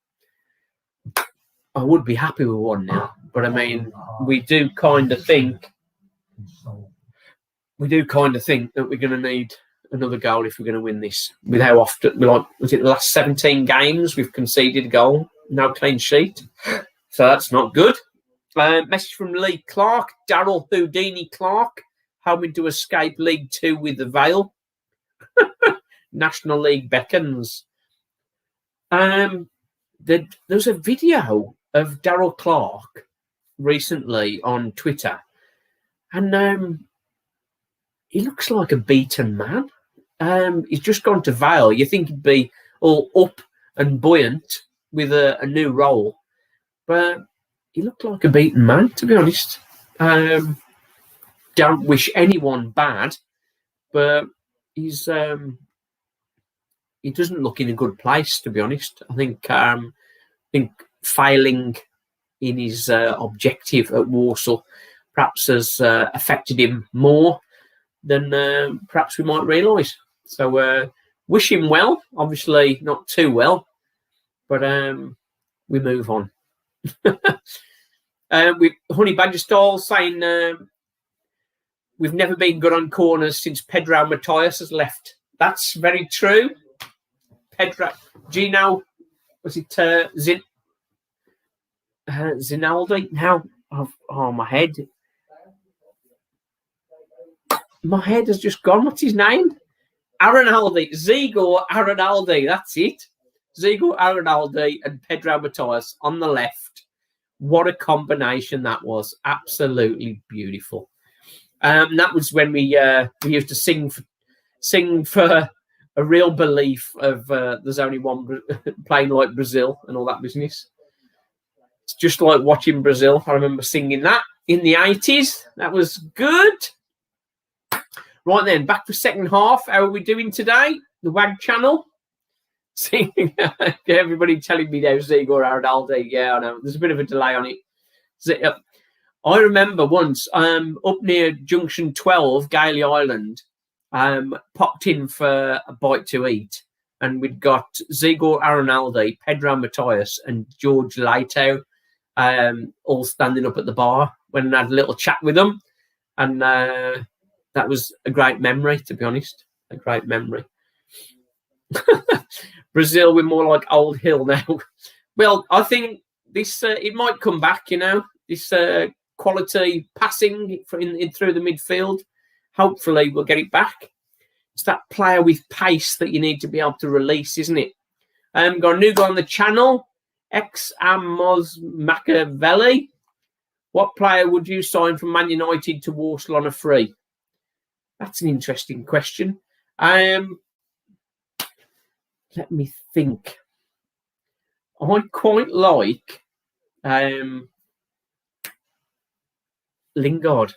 I would be happy with one now, but I mean, we do kind of think that we're going to need another goal if we're going to win this. With how often, was it the last 17 games we've conceded a goal, no clean sheet, so that's not good. Message from Lee Clark, Daryl Houdini Clark, hoping to escape League 2 with the Vale. National League beckons. There's a video of Daryl Clark recently on Twitter, and he looks like a beaten man. He's just gone to Vale. You think he'd be all up and buoyant with a new role, but he looked like a beaten man, to be honest. Don't wish anyone bad, but he doesn't look in a good place, to be honest. I think failing in his objective at Walsall perhaps has affected him more than perhaps we might realise. So wish him well. Obviously not too well, but we move on. With Honey Badger Stall saying we've never been good on corners since Pedro Matthias has left. That's very true. Pedro, Gino, was it Zinaldi? Now, my head has just gone. What's his name? Arenaldi, Zigo Arenaldi. That's it. Zigo Arenaldi and Pedro Matthias on the left. What a combination that was! Absolutely beautiful. That was when we used to sing for a real belief of there's only one playing like Brazil and all that business. It's just like watching Brazil. I remember singing that in the 80s. That was good. Right then, back for second half. How are we doing today? The WAG channel. See, everybody telling me now, Igor Arnaldi. Yeah, I know. There's a bit of a delay on it. I remember once up near Junction 12, Gailey Island, popped in for a bite to eat, and we'd got Zigor Aronaldi, Pedro Matthias, and George Leitao all standing up at the bar when I had a little chat with them, and that was a great memory, to be honest. A great memory. Brazil, we're more like Old Hill now. Well, I think this it might come back, you know, this quality passing through the midfield. Hopefully we'll get it back. It's that player with pace that you need to be able to release, isn't it? Got a new guy on the channel, X Amos Machiavelli. What player would you sign from Man United to Walsall on a free? That's an interesting question. Let me think. I quite like Lingard,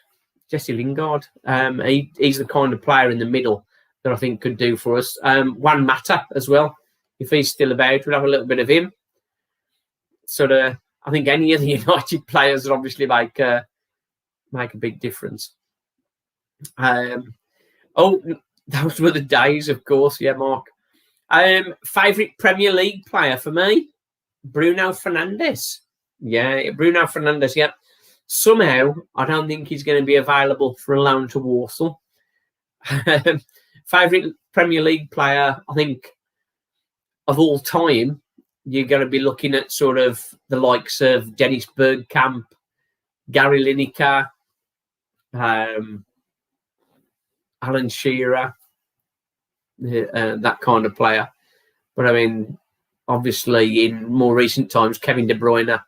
Jesse Lingard. He's the kind of player in the middle that I think could do for us. Juan Mata as well. If he's still about, we'll have a little bit of him. Sort of, I think any of the United players would obviously make a big difference. Oh, those were the days, of course. Yeah, Mark. Favourite Premier League player for me? Bruno Fernandes. Yeah, Bruno Fernandes, yeah. Somehow, I don't think he's going to be available for a loan to Walsall. Favourite Premier League player, I think, of all time, you're going to be looking at sort of the likes of Dennis Bergkamp, Gary Lineker, Alan Shearer, that kind of player. But I mean, obviously, in more recent times, Kevin De Bruyne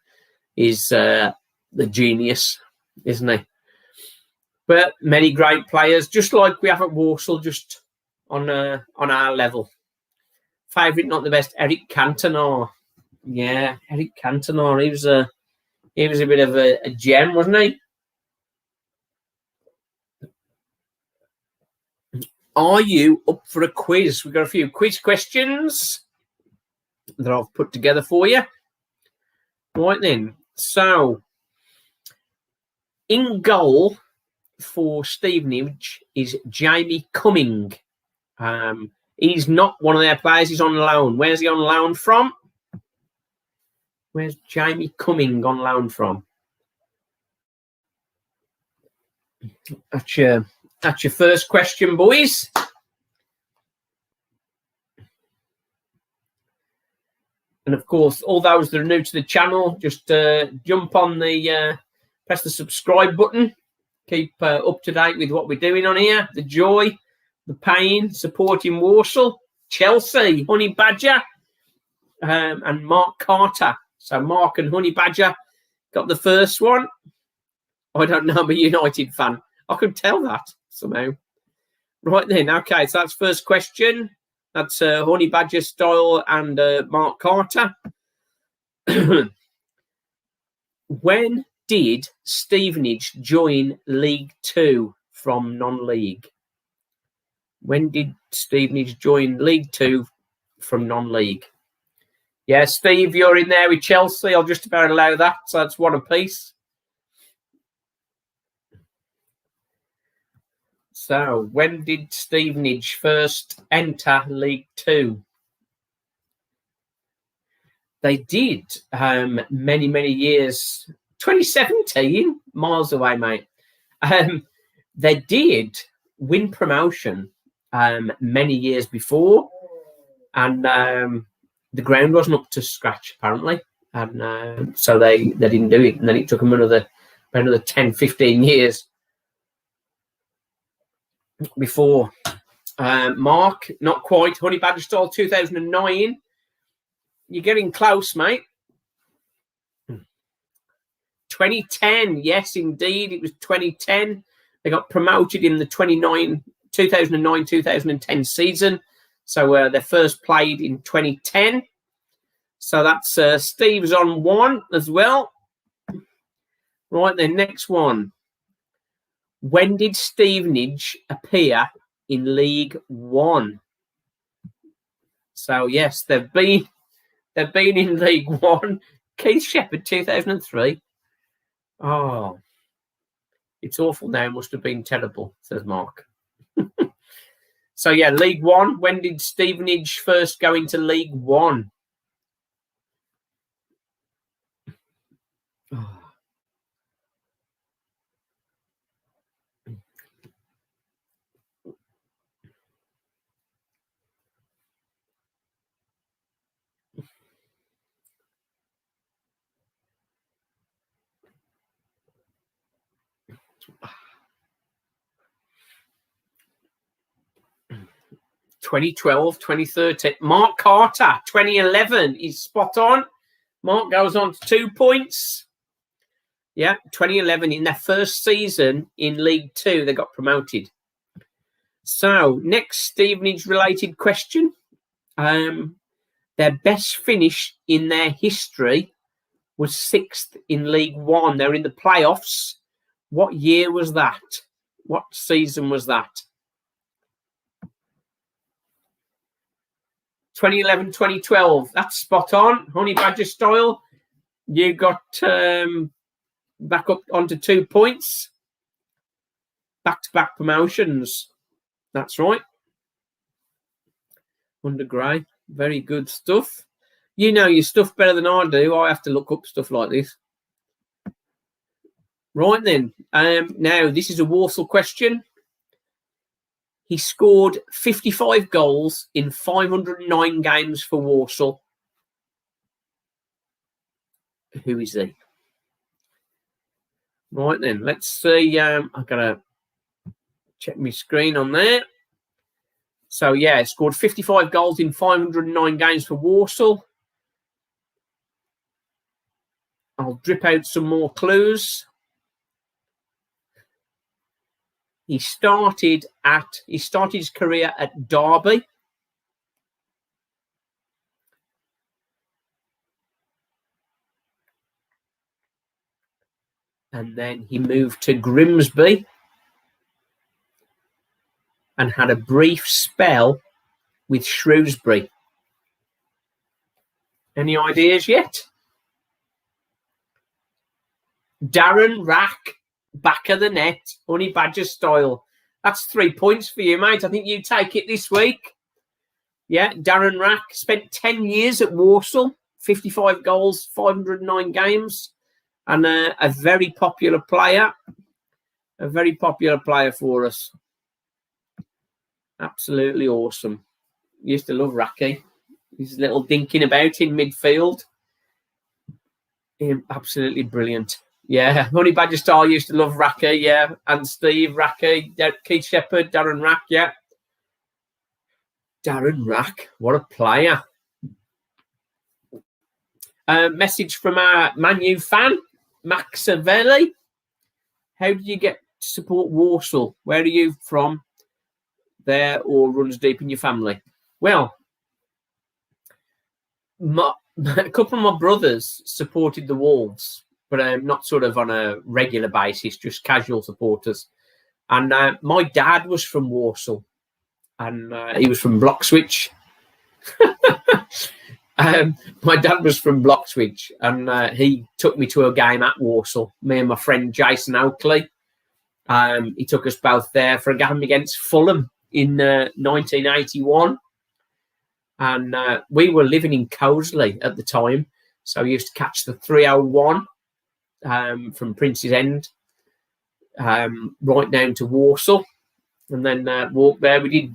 is the genius, isn't he? But many great players, just like we have at Walsall, just on our level. Favourite, not the best, Eric Cantona. Yeah, Eric Cantona. He was a bit of a gem, wasn't he? Are you up for a quiz? We've got a few quiz questions that I've put together for you. Right then. So, in goal for Stevenage is Jamie Cumming. He's not one of their players. He's on loan. Where's he on loan from? Where's Jamie Cumming on loan from? That's your first question, boys. And of course, all those that are new to the channel, just jump on the, press the subscribe button. Keep up to date with what we're doing on here. The joy, the pain, supporting Walsall, Chelsea, Honey Badger, and Mark Carter. So Mark and Honey Badger got the first one. I don't know, I'm a United fan. I could tell that somehow. Right then, okay, so that's first question. That's Honey Badger style and Mark Carter. When did Stevenage join League 2 from non-league? When did Stevenage join League 2 from non-league? Yeah, Steve, you're in there with Chelsea. I'll just about allow that. So that's one apiece. So, when did Stevenage first enter League 2? They did many, many years. 2017, miles away, mate. They did win promotion many years before, and the ground wasn't up to scratch, apparently. And so they didn't do it. And then it took them another 10, 15 years before. Mark, not quite. Honey Badger style 2009. You're getting close, mate. 2010, yes, indeed. It was 2010. They got promoted in the 2009-2010 season. So they first played in 2010. So that's Steve's on one as well. Right, then next one. When did Stevenage appear in League One? So yes, they've been in League One. Keith Shepherd, 2003. Oh, it's awful now. Must have been terrible, says Mark. So yeah, League One. When did Stevenage first go into League One? Oh. (2012, 2013). Mark Carter, 2011 is spot on. Mark goes on to 2 points. Yeah, 2011 in their first season in League Two, they got promoted. So next Stevenage related question. Their best finish in their history was 6th in League One. They're in the playoffs. What year was that? What season was that? 2011, 2012. That's spot on. Honey Badger style. You got back up onto 2 points. Back-to-back promotions. That's right. Under Grey. Very good stuff. You know your stuff better than I do. I have to look up stuff like this. Right then. Now, this is a Walsall question. He scored 55 goals in 509 games for Walsall. Who is he? Right then, let's see. I've got to check my screen on there. So, yeah, scored 55 goals in 509 games for Walsall. I'll drip out some more clues. He started his career at Derby. And then he moved to Grimsby and had a brief spell with Shrewsbury. Any ideas yet? Darren Rack, back of the net, Honey Badger style. That's 3 points for you, mate. I think you take it this week. Yeah, Darren Rack spent 10 years at Walsall, 55 goals, 509 games, and a very popular player. A very popular player for us. Absolutely awesome. Used to love Racky. His little dinking about in midfield. Absolutely brilliant. Yeah, Honey Badger style used to love Racky, yeah. And Steve Racky, Keith Shepherd, Darren Rack, yeah. Darren Rack, what a player. Message from our Man U fan, Max Savelli. How did you get to support Walsall? Where are you from? There or runs deep in your family? Well, a couple of my brothers supported the Wolves, but not sort of on a regular basis, just casual supporters. And my dad was from Walsall, and he was from Bloxwich. My dad was from Bloxwich, and he took me to a game at Walsall. Me and my friend Jason Oakley. He took us both there for a game against Fulham in 1981. And we were living in Cosley at the time, so we used to catch the 301 from Prince's End right down to Walsall, and then walk there. We did.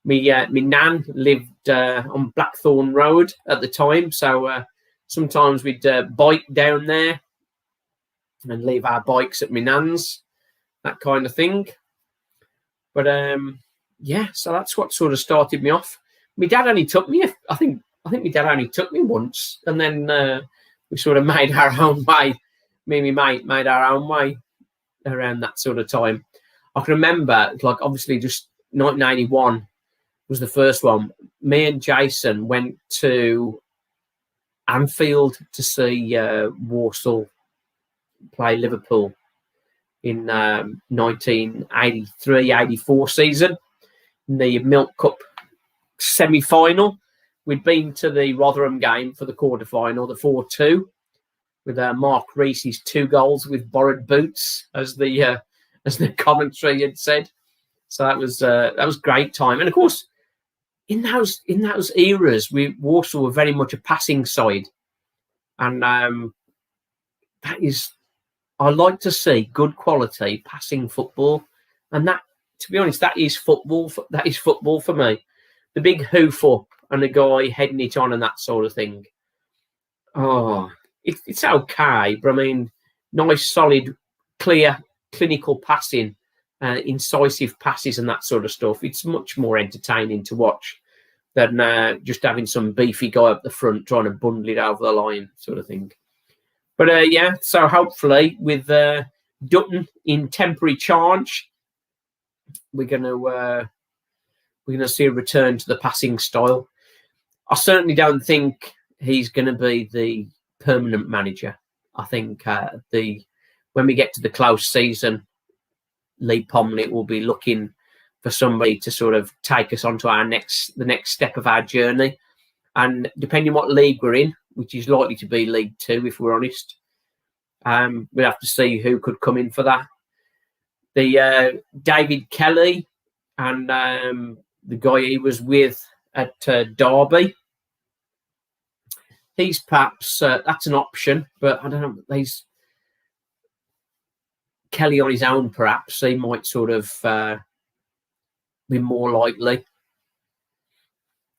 Me nan lived on Blackthorn Road at the time, so sometimes we'd bike down there and leave our bikes at my nan's, that kind of thing. But yeah, so that's what sort of started me off. My dad only took me, I think my dad only took me once, and then we sort of made our own way. Me and my mate made our own way around that sort of time. I can remember, like, obviously just 1981 was the first one. Me and Jason went to Anfield to see Walsall play Liverpool. in 1983-84 season in the Milk Cup semi-final. We'd been to the Rotherham game for the quarter-final, the 4-2, with Mark Reese's 2 goals with borrowed boots, as the commentary had said. So that was great time. And of course, in those eras, Walsall were very much a passing side, and I like to see good quality passing football, and that, to be honest, that is football. That is football for me. The big hoof up and the guy heading it on and that sort of thing. Oh, it's okay, but I mean, nice, solid, clear, clinical passing, incisive passes and that sort of stuff. It's much more entertaining to watch than just having some beefy guy up the front trying to bundle it over the line, sort of thing. But yeah, so hopefully with Dutton in temporary charge, we're gonna see a return to the passing style. I certainly don't think he's going to be the permanent manager. I think when we get to the close season, Lee Pomlett will be looking for somebody to sort of take us onto the next step of our journey. And depending what league we're in, which is likely to be League 2, if we're honest, we'll have to see who could come in for that. The David Kelly and the guy he was with at Derby, he's perhaps that's an option, but I don't know. He's Kelly on his own, perhaps he might sort of be more likely.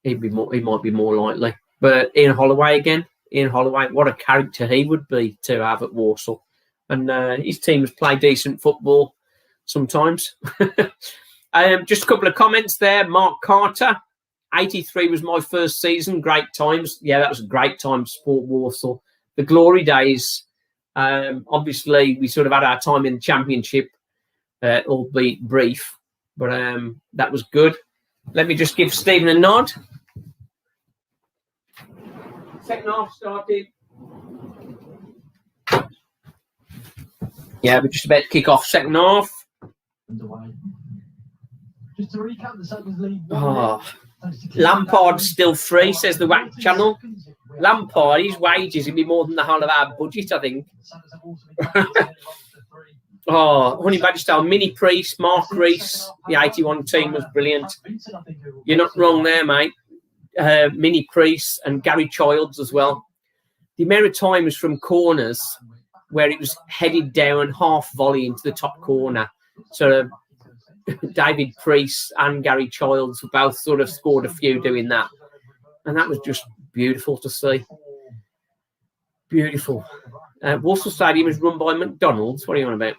He might be more likely. But Ian Holloway again. Ian Holloway, what a character he would be to have at Walsall. And his teams play decent football sometimes. Just a couple of comments there. Mark Carter, 83 was my first season. Great times. Yeah, that was a great time to support Walsall. The glory days. Obviously, we sort of had our time in the Championship, albeit brief. But that was good. Let me just give Stephen a nod. Second half started. Yeah, we're just about to kick off second half. Just to recap, the Sevens League. Lampard's still free, says the WAC channel. Lampard, his wages would be more than the whole of our budget, I think. Honey Badger style, Mini Priest, Mark Rees, the 81 team was brilliant. You're not wrong there, mate. Mini Priest and Gary Childs as well. The amount of times from corners where it was headed down half volley into the top corner. So David Priest and Gary Childs both sort of scored a few doing that. And that was just beautiful to see. Beautiful. Walsall Stadium is run by McDonald's. What are you on about?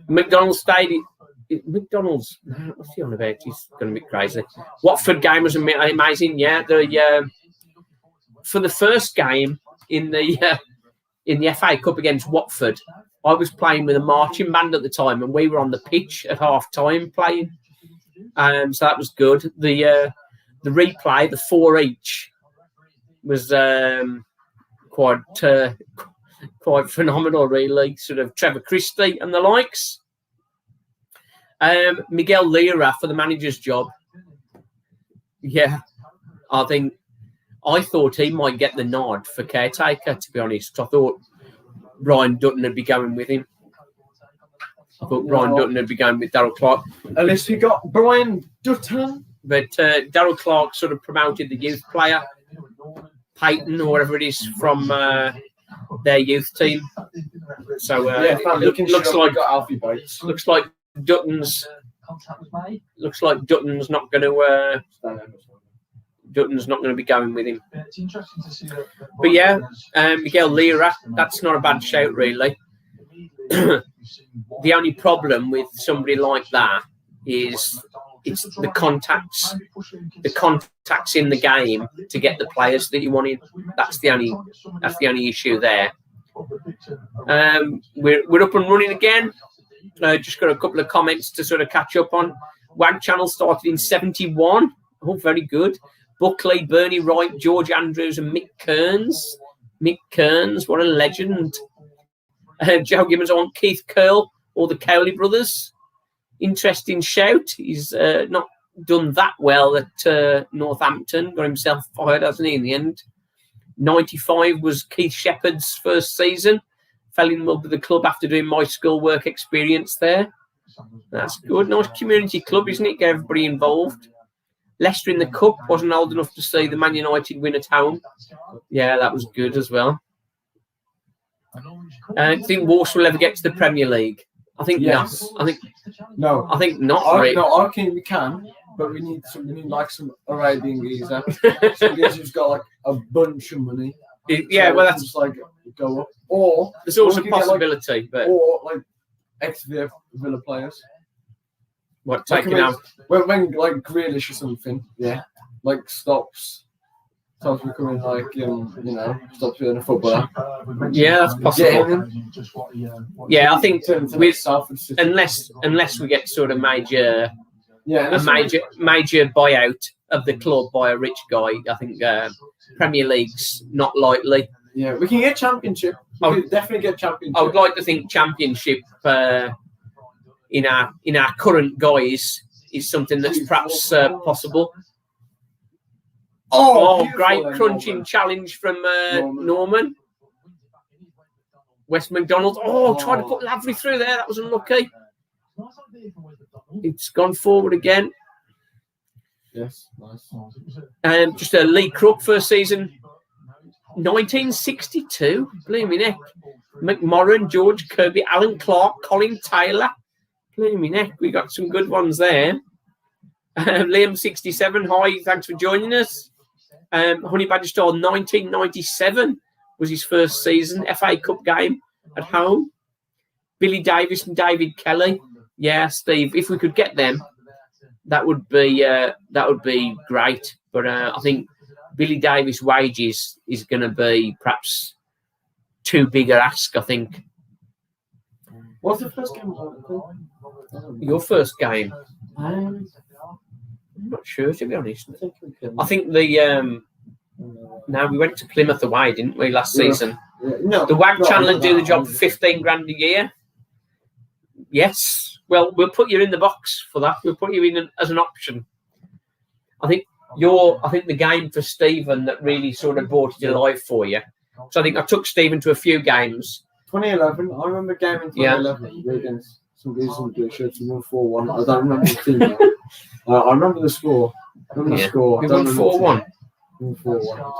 McDonald's Stadium. McDonald's. What's he on about? He's going to be crazy. Watford game was amazing. Yeah, for the first game in the FA Cup against Watford, I was playing with a marching band at the time, and we were on the pitch at half time playing. So that was good. The replay, the 4 each, was quite phenomenal, really. Sort of Trevor Christie and the likes. Miguel Lira for the manager's job. Yeah, I thought he might get the nod for caretaker, to be honest. I thought Brian Dutton would be going with him. I thought Brian Dutton would be going with Darryl Clark. Unless we got Brian Dutton. But Darryl Clark sort of promoted the youth player, Peyton, or whatever it is, from their youth team. So looks like Dutton's not going to be going with him. But yeah, Miguel Lira, that's not a bad shout, really. The only problem with somebody like that is it's the contacts in the game to get the players that you want in. That's the only issue there. We're up and running again. Just got a couple of comments to sort of catch up on. WAG channel started in 71. Oh, very good. Buckley, Bernie Wright, George Andrews and Mick Kearns. Mick Kearns, what a legend. Joe Gibbons, I want Keith Curl or the Cowley brothers. Interesting shout. He's not done that well at Northampton. Got himself fired, hasn't he, in the end? 95 was Keith Shepherd's first season. Fell in love with the club after doing my school work experience there. That's good. Nice community club, isn't it? Get everybody involved. Leicester in the Cup. Wasn't old enough to see the Man United win at home. Yeah, that was good as well. I think Walsall will ever get to the Premier League. I think Yes. not. I think No. I think not. Really. No, I think we can, but we need like some Arabian geezer. Some geezer who's got like a bunch of money. Yeah, So well, we can that's just like go up. Or there's always we a can get, possibility, but or like ex-Villa players. what Like, taking out? when like Grealish or something, yeah, like stops becoming like stops being a footballer. Yeah, that's possible. Yeah, I think with unless we get sort of major buyout of the club by a rich guy, I think Premier League's not likely. Yeah, we can get Championship. We could definitely get Championship. I would like to think Championship in our current guise is something that's perhaps possible. Oh, great crunching challenge from Norman. West McDonald. Oh, tried to put Lavery through there. That was unlucky. It's gone forward again. Yes, nice. Just a Lee Crook first season. 1962. Blimey neck. McMorran, George Kirby, Alan Clark, Colin Taylor. Blimey neck. We got some good ones there. Liam 67. Hi, thanks for joining us. Honey Badger Star 1997 was his first season. FA Cup game at home. Billy Davis and David Kelly. Yeah, Steve. If we could get them, that would be great. But I think Billy Davis' wages is going to be perhaps too big a ask. I think. What's the first game? Your first game? I'm not sure, to be honest. I think the no, we went to Plymouth away, didn't we, last season? No, the WAG channel and do the job for 15 grand a year. Yes. Well, we'll put you in the box for that. We'll put you in as an option. I think the game for Stephen that really sort of brought it alive for you. So I think I took Stephen to a few games. 2011. I remember a game in 2011 against some blue shirts and won 4-1. I don't remember the team though. I remember the score. We won 4-1.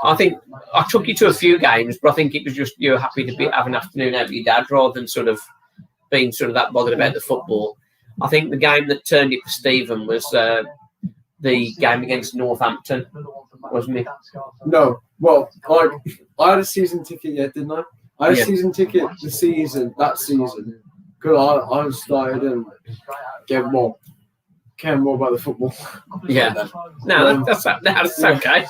I think I took you to a few games, but I think it was just you were happy to have an afternoon out with your dad rather than sort of being sort of that bothered about the football. I think the game that turned it for Stephen was the game against Northampton, wasn't it? No. Well, I had a season ticket yet, didn't I? I had a season ticket that season. Because I started and care more about the football. Yeah. No, that's okay.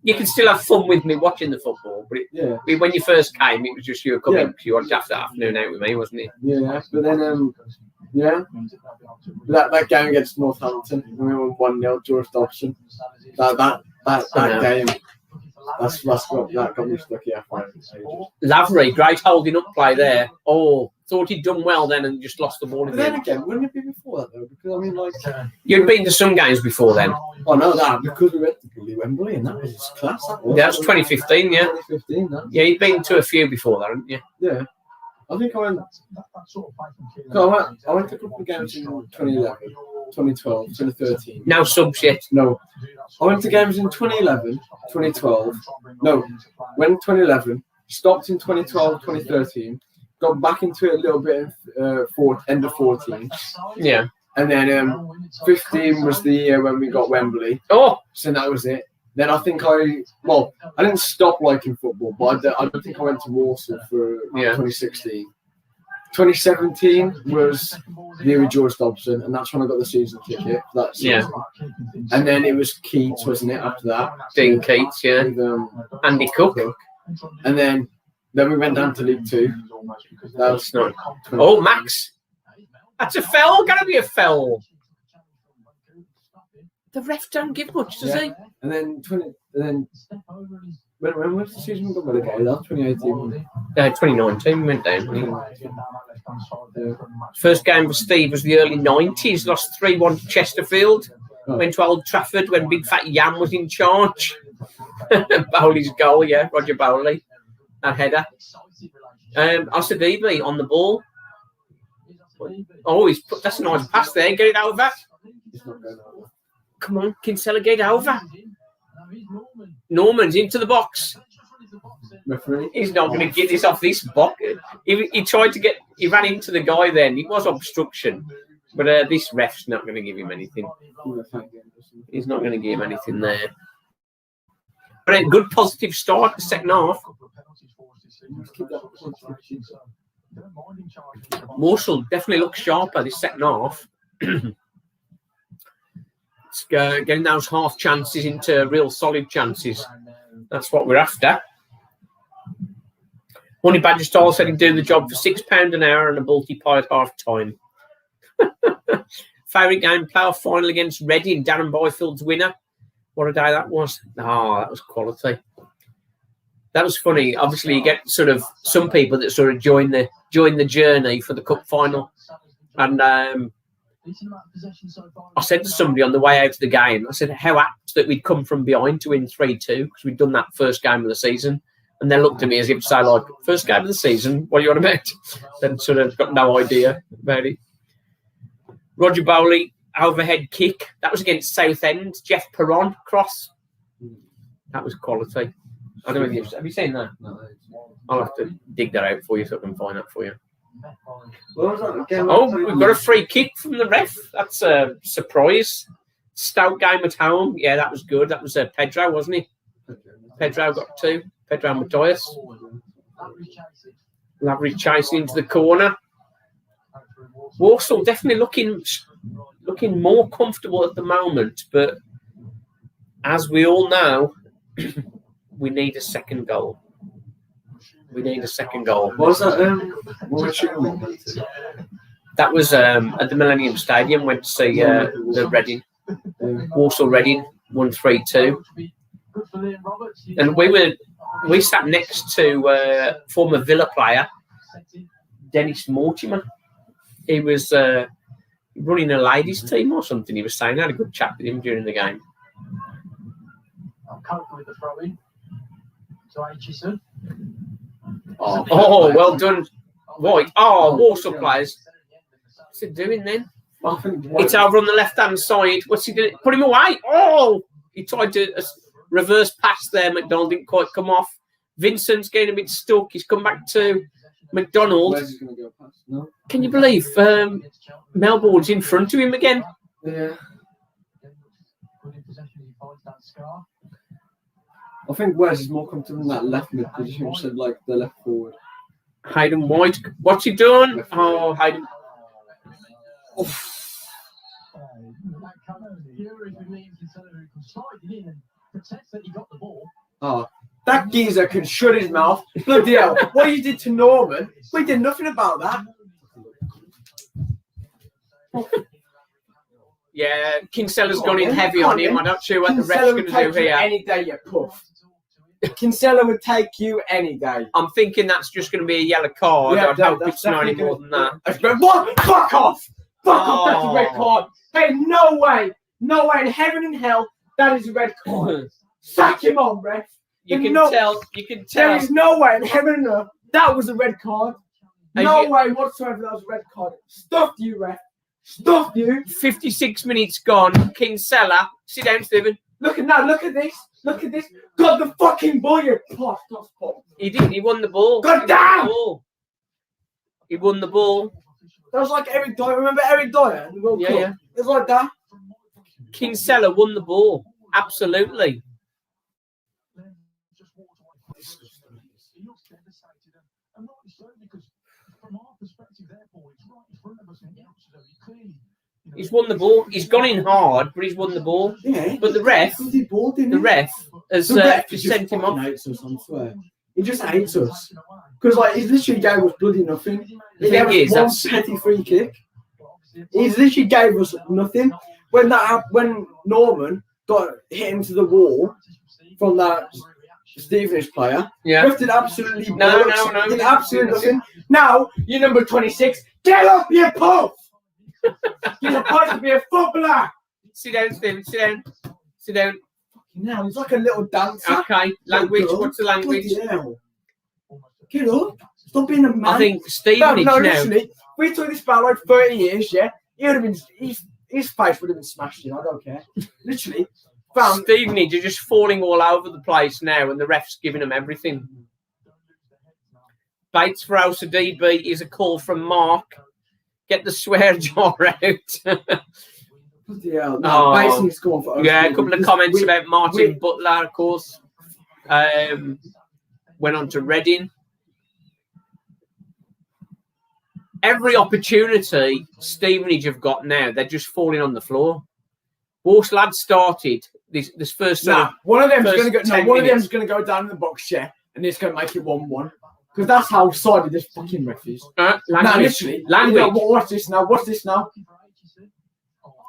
You can still have fun with me watching the football, but when you first came, it was just you were coming because you wanted to have that afternoon out with me, wasn't it? Yeah, but then that game against Northampton, we won 1-0. George Dobson. That game. That got me stuck here. Lavery, great holding up play there. Oh, thought he'd done well then and just lost the ball in the end. Again, wouldn't it be before that though? Because I mean, you'd been to some games before then. I know that because we went to Wembley and that was class. That was 2015. Yeah, 2015. Yeah, you'd been to a few before that, hadn't you? Yeah, I think I went. I went to a couple of games in 2011, 2012, 2013. Now subs yet? No. I went to games in 2011, 2012. No, went in 2011, stopped in 2012, 2013, got back into it a little bit end of 14. Yeah. And then 15 was the year when we got Wembley. Oh! So that was it. Then I think I didn't stop liking football, but I don't think I went to Walsall for 2016. 2017 was the year with George Dobson, and that's when I got the season ticket for that season. Yeah. And then it was Keats, wasn't it, after that? Dean Keats, yeah. With, Andy Cook. And then we went down to League Two. That was not. Oh, Max. That's a foul. Gotta be a foul. The ref don't give much, does he? And then When was the season we got relegated? That 2018. 2019 we went down. First game for Steve was the early 90s. Lost 3-1 to Chesterfield. Went to Old Trafford when Big Fat Yam was in charge. Bowley's goal, yeah, Roger Bowley. That header. Osadibe on the ball. Oh, that's a nice pass there. Get it over. Come on, Kinsella, get it over. Norman's into the box. He's not going to get this off this box. He tried to get. He ran into the guy then. It was obstruction. But this ref's not going to give him anything. He's not going to give him anything there. But a good positive start the second half. Walsall definitely looks sharper this second half. It's getting those half chances into real solid chances. That's what we're after. Honey Badger Style said he'd do the job for £6 an hour and a bulky pie at half time. Favourite game, playoff final against Reading, Darren Byfield's winner. What a day that was. Oh, that was quality. That was funny. Obviously, you get sort of some people that sort of join the journey for the cup final. And I said to somebody on the way out of the game, I said, how apt that we'd come from behind to win 3-2 because we'd done that first game of the season. And they looked at me as if to say, like, first game of the season, what are you on about? Then sort of got no idea about it. Roger Bowley, overhead kick. That was against Southend. Jeff Perron, cross. That was quality. I don't know if have you seen that? No. I'll have to dig that out for you so I can find that for you. What was that again? Oh, we've got a free kick from the ref. That's a surprise. Stout game at home. Yeah, that was good. That was Pedro, wasn't he? Pedro got 2. Pedro Matthias. Lavery chasing into the corner. Walsall definitely looking more comfortable at the moment, but as we all know, we need a second goal. We need a second goal. What was that? That was at the Millennium Stadium. Went to see the Reading, Walsall Reading, 1-3-2, and we sat next to former Villa player Dennis Mortimer. He was running a ladies' team or something. He was saying I had a good chat with him during the game. Oh, well done, White. Oh, Walsall players. What's he doing then? It's over on the left-hand side. What's he doing? Put him away. Oh, he tried to reverse pass there. McDonald didn't quite come off. Vincent's getting a bit stuck. He's come back to McDonald. Where's he going to go past? No? Can you believe Melbourne's in front of him again? Yeah. I think Wes is more comfortable in that left mid position instead of like the left forward. Hayden White. What's he done? Oh, Hayden. Oh, that geezer can shut his mouth. Bloody hell. What you did to Norman, we did nothing about that. Yeah, Kinsella's gone in heavy on him. I'm not sure what the ref's going to do here. Any day, you puff. Kinsella would take you any day. I'm thinking that's just going to be a yellow card. Yeah, I'd hope it's not any more than that. What? Fuck off! Fuck off! That's a red card. Hey, no way! No way in heaven and hell that is a red card. Sack him on, ref. You can tell. There is no way in heaven and earth that was a red card. No way whatsoever that was a red card. Stuffed you, ref. Stuffed you. 56 minutes gone. Kinsella, sit down, Stephen. Look at that. Look at this. Look at this. Got the fucking ball, you pot. He didn't. He won the ball. God damn! He won the ball. That was like Eric Dyer. Remember Eric Dyer in the World Cup? Yeah. It was like that. Kinsella won the ball. Absolutely. He's won the ball. He's gone in hard, but he's won the ball. Yeah. But the ref has just sent him off. Hates us, I swear. He just hates us. Because like he literally gave us bloody nothing. He gave us one petty free kick. He literally gave us nothing. When Norman got hit into the wall from that Stevenage player. Yeah. Ref did absolutely No. Did absolutely nothing. Now, you're number 26. Get up, you puff! You're supposed to be a footballer! Sit down, Stephen. Sit down. Sit down. Now, he's like a little dancer. Okay. Language. Girl. What's the language? Bloody hell. Get up. Stop being a man. I think Stevenage no, now. literally, if we took this battle like 30 years, yeah, he would have been, his face would have been smashed in. I don't care. Literally. Stevenage are just falling all over the place now, and the ref's giving them everything. Bates for House of DB is a call from Mark. Get the swear jar out. Yeah, no, basically score for yeah, a couple of comments about Martin Butler, of course. Went on to Reading. Every opportunity Stevenage have got now, they're just falling on the floor. Walsall had started this first. One of them's going to go. No, one of them's going to go down in the box chair, and it's going to make it 1-1. Because that's how sided this fucking ref is. Literally. Language. You know, watch this now. Watch this now.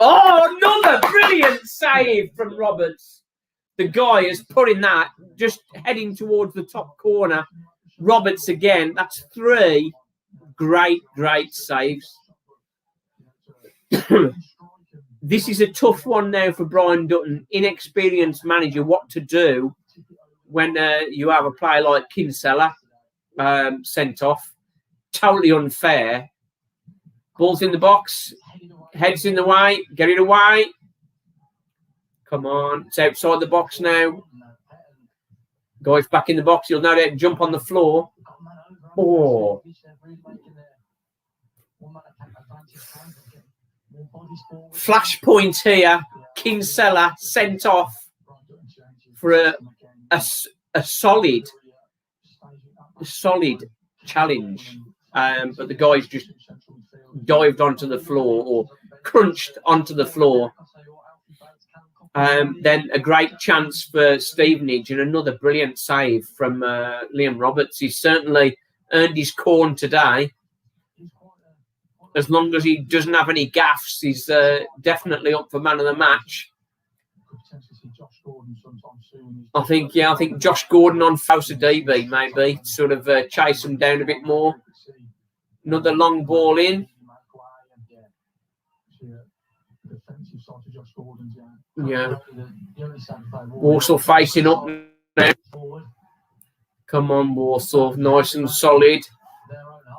Oh, another brilliant save from Roberts. The guy is putting that, just heading towards the top corner. Roberts again. That's 3 great saves. This is a tough one now for Brian Dutton, inexperienced manager, what to do when you have a player like Kinsella sent off. Totally unfair. Ball's in the box. Head's in the way. Get it away. Come on. It's outside the box now. Guy's back in the box. He'll no doubt jump on the floor. Oh. Flashpoint here. Kinsella sent off for a solid challenge. But the guy's just dived onto the floor or crunched onto the floor. Then a great chance for Stevenage and another brilliant save from Liam Roberts. He's certainly earned his corn today. As long as he doesn't have any gaffes, he's definitely up for man of the match. I think Josh Gordon on Fausa DB maybe sort of chase him down a bit more. Another long ball in. Yeah. Walsall facing up now. Come on, Walsall. Nice and solid.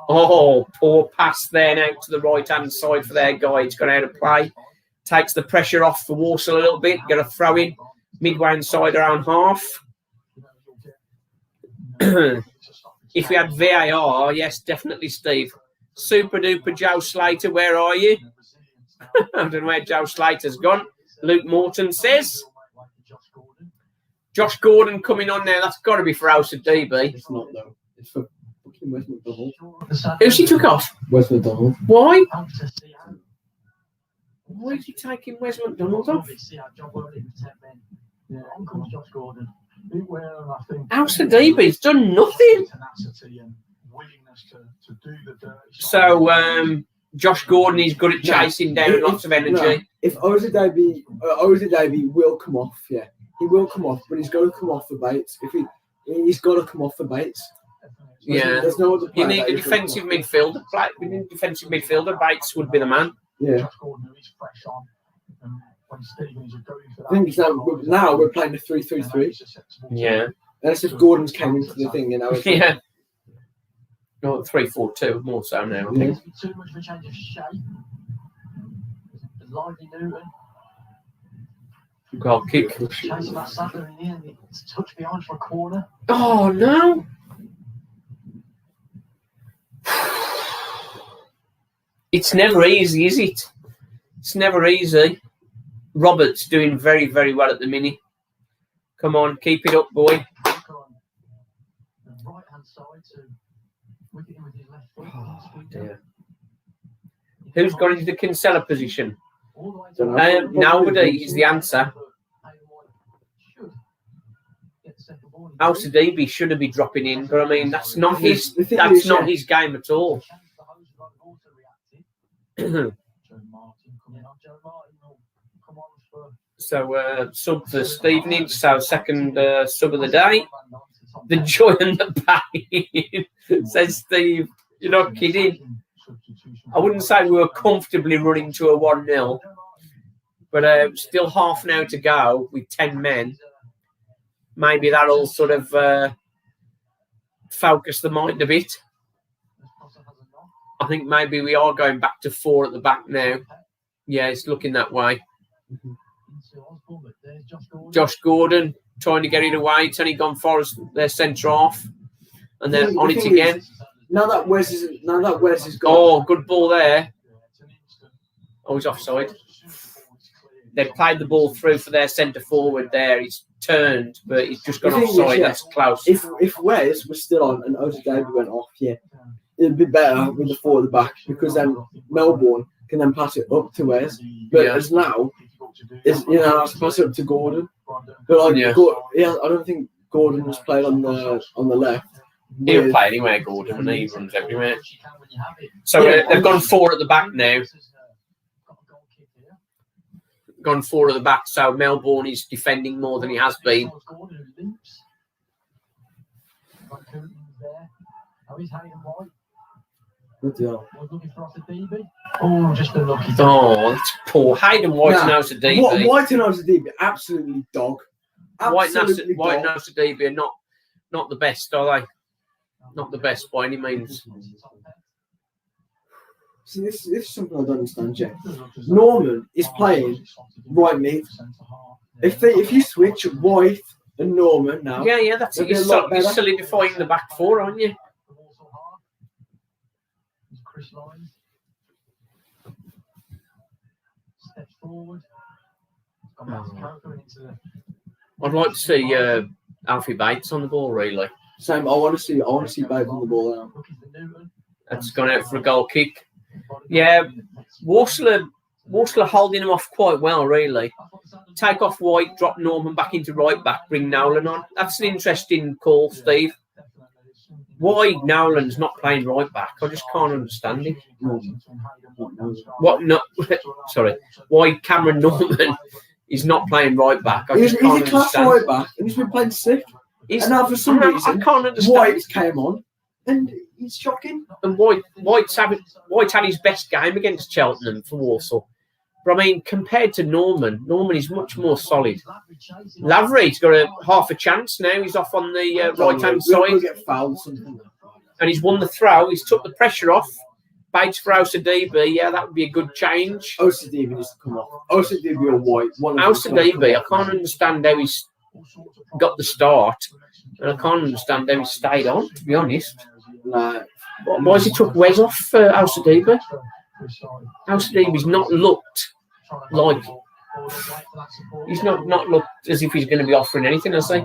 Oh, poor pass there now to the right-hand side for their guy. It's gone out of play. Takes the pressure off for Walsall a little bit. Got a throw in midway inside our own half. If we had VAR, yes, definitely, Steve. Super duper Joe Slater, where are you? I don't know where Joe Slater's gone. Luke Morton says. Josh Gordon coming on now. That's got to be for House of DB. It's not, though. It's for fucking Wes McDonald. Who's he took off? Wes McDonald. Why? Why is he taking Wes McDonald off? House of DB's done nothing. So, Josh Gordon is good at chasing down lots of energy. No, if Ozzy will come off, yeah. He will come off, but he's got to come off for Bates. He's got to come off for Bates. Yeah. There's no other you need a defensive midfielder. We need a defensive midfielder. Bates would be the man. Yeah. I think now we're playing a 3-3-3. Yeah. That's if Gordon's came into the thing, you know. Yeah. No, 3-4-2, more so now, I think. Too much of a change of shape. Lively Newton. Goal kick. Chasing that Sadler in the end. It's touch behind for a corner. Oh, no. It's never easy, is it? It's never easy. Roberts doing very, very well at the minute. Come on, keep it up, boy. The right-hand side to wicket him with his left foot. Oh, dear. Who's gone into the Kinsella position? Nobody is the answer. House of DB should be dropping in, but I mean that's not his. That's not his game at all. So sub for Stevenage, so second sub of the day. The joy and the pain, says Steve. You're not kidding. I wouldn't say we were comfortably running to a 1-0, but still half an hour to go with 10 men. Maybe that'll sort of focus the mind a bit. I think maybe we are going back to 4 at the back now. Yeah, it's looking that way. Josh Gordon trying to get it away. It's only gone far as their centre half. And they're on it again. Now that Wes is gone. Oh, good ball there. Oh, he's offside. They played the ball through for their centre forward there. He's turned, but he's just gone offside. That's close. If Wes was still on and Otis Davey went off, yeah, it'd be better with the 4 at the back because then Melbourne can then pass it up to Wes. But as now, has to pass it up to Gordon. But like, I don't think Gordon was played on the left. He'll play anywhere, Gordon, and he runs everywhere. So they've gone 4 at the back now. Gone 4 at the back, so Melbourne is defending more than he has been. Good deal. Oh, just a lucky. Oh, that's poor. Hayden White and Osadebe. White and Osadebe, absolutely dog. White and Osadebe are not the best, are they? Not the best by any means. See, this is something I don't understand, Jeff. Norman is playing right mid. If you switch White and Norman now, that's it. You're solidifying the back 4, aren't you? Steps forward. I'd like to see Alfie Bates on the ball, really. Same. I want to see Bates on the ball now. That's gone out for a goal kick. Yeah, Walsall are holding him off quite well, really. Take off White, drop Norman back into right back, bring Nolan on. That's an interesting call, Steve. Why Nolan's not playing right back? I just can't understand it. Why Cameron Norman is not playing right back? He's a class right back, and he's been playing sick. And now for some reason, I can't understand. White came on, and he's shocking. And White had his best game against Cheltenham for Walsall. But I mean, compared to Norman is much more solid. Lavery's got half a chance now. He's off on the right-hand side. Get fouled something. And he's won the throw. He's took the pressure off. Bates for Osadebe. Yeah, that would be a good change. Osadebe needs to come off. Osadebe or White. Osadebe, I can't understand how he's got the start. And I can't understand how he stayed on, to be honest. No. Why has he took Wes off for Osadebe? Osadebe's not looked like he's not looked as if he's going to be offering anything, has he?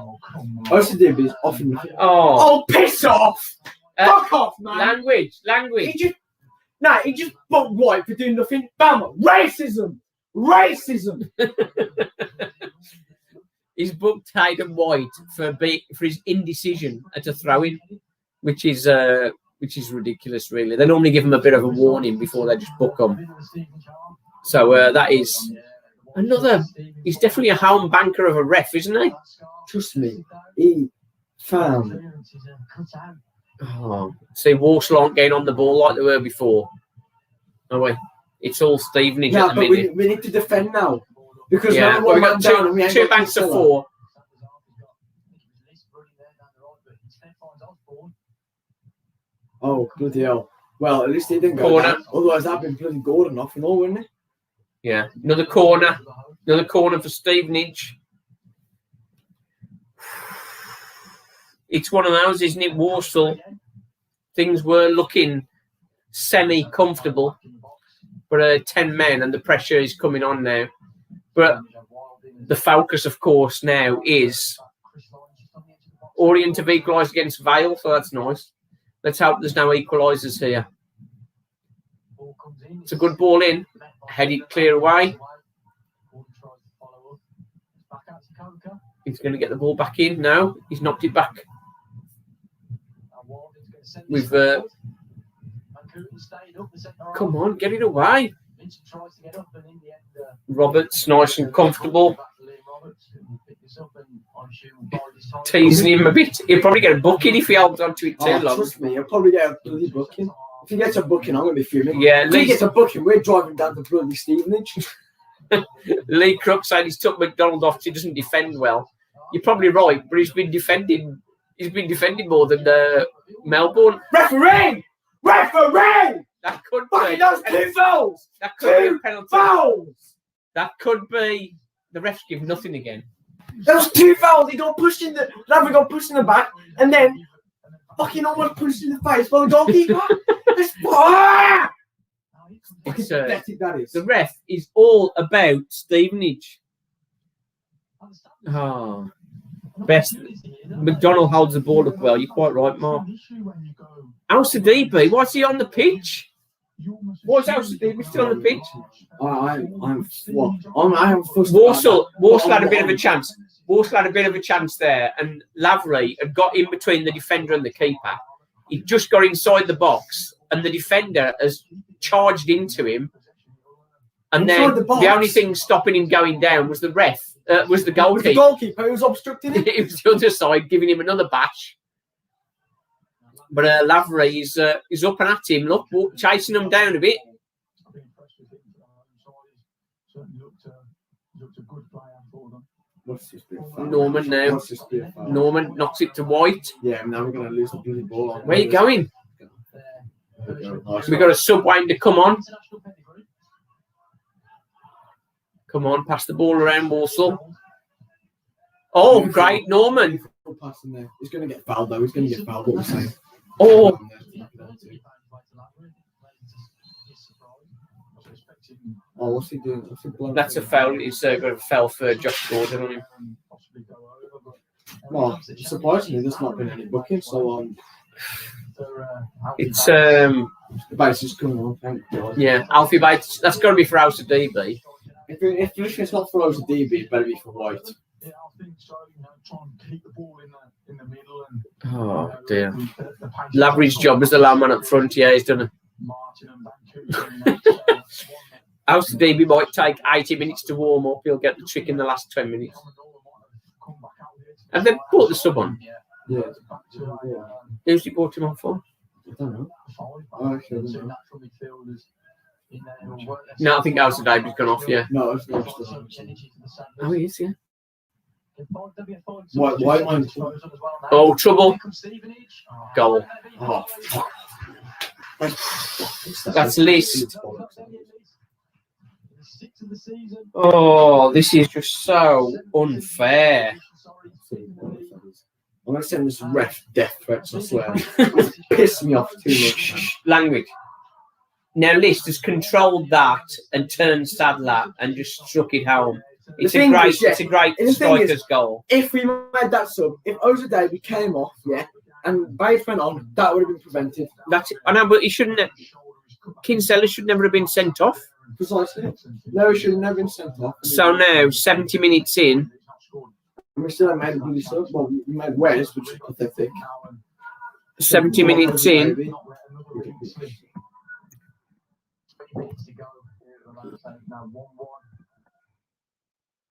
Osadebe is offering. Oh, piss off! Fuck off, man! Language. He just booked White for doing nothing. Bam! Racism. He's booked Hayden White for his indecision at a throw-in, which is ridiculous, really. They normally give him a bit of a warning before they just book him. So that is another. He's definitely a home banker of a ref, isn't he? Trust me, he found. Oh, see, Walsall aren't getting on the ball like they were before. No way. It's all Stevenage at the minute. We need to defend now because we've got two banks of 4. Oh, bloody hell. Well, at least he didn't go corner. Down. Otherwise, that'd been bloody Gordon off and all, wouldn't it? Yeah. Another corner for Stevenage. It's one of those, isn't it, Walsall? Things were looking semi-comfortable, but 10 men and the pressure is coming on now. But the focus, of course, now is Orient have equalised against Vale, so that's nice. Let's hope there's no equalisers here. It's a good ball in. Headed clear away. He's going to get the ball back in now. He's knocked it back. We've come on, get it away. Roberts, nice and comfortable. teasing him a bit. He'll probably get a booking if he holds on to it too long. Trust me, he'll probably get a bloody booking. If he gets a booking, I'm going to be fuming. Yeah, if he gets a booking, we're driving down to bloody Stevenage. Lee Crook said he's took McDonald off because he doesn't defend well. You're probably right, but he's been defending more than Melbourne. Referee! Referee! That could Fucking be. those 2 fouls! That could be a 2 penalty. fouls! That could be. The refs give nothing again. Those 2 fouls. He got pushed in the. Lavry got pushed in the back, and then fucking almost pushed in the face by the goalkeeper. It's pathetic, that is. The ref is all about Stevenage. Oh, best. McDonald holds the ball up well. You're quite right, Mark. How's the DB? Why's he on the pitch? Why's How's the DB still on the pitch? I am fussed. Walsall had a bit of a chance. Walsall had a bit of a chance there, and Lavry had got in between the defender and the keeper. He just got inside the box, and the defender has charged into him. And then the only thing stopping him going down was the ref. Was the goalkeeper. The goalkeeper who was obstructing him. It was the other side, giving him another bash. But Lavry is up and at him. Look, chasing him down a bit. Norman now. Norman knocks it to White. Yeah, now we're going to lose the bloody ball. Where are you going? We've got a sub-winder. Come on. Come on, pass the ball around Walsall. Oh, great, Norman. He's going to get fouled, though. He's going to get fouled, what we're saying. Oh. Oh, what's he doing? That's a foul. He's got a foul for Josh Gordon on him. Well, surprisingly, there's not been any booking, so it's the base is coming on, thank God. Yeah, Alfie Bates. That's got to be for House of DB. If it's not for House of DB, it better be for White. Yeah, I think so. Try and keep the ball in the middle and. Oh dear. Lavry's job as the last man up front. Yeah, he's done it. House of DB might take 80 minutes to warm up. He'll get the trick in the last 20 minutes. Have they brought the sub on? Yeah. Who's he brought him on for? I don't know. No, I think House of DB's gone off. Yeah. No, it's not. Oh, he is. Yeah. White man. Oh, trouble. Goal. Oh, fuck. That's List. Oh, this is just so unfair. I'm going to send this ref death threats, I swear. It's pissed me off too much. Language. Now, List has controlled that and turned Sadler and just struck it home. It's a great striker's goal. If we made that sub, if Ozadabi came off, and Bates went on, that would have been prevented. That's it. I know, but he shouldn't have. Kinsella should never have been sent off. Precisely. No, he should have never been sent off. So now, 70 minutes in. And we still haven't made a bloody sub. Well, we made Wes, which is pathetic. 70 minutes in.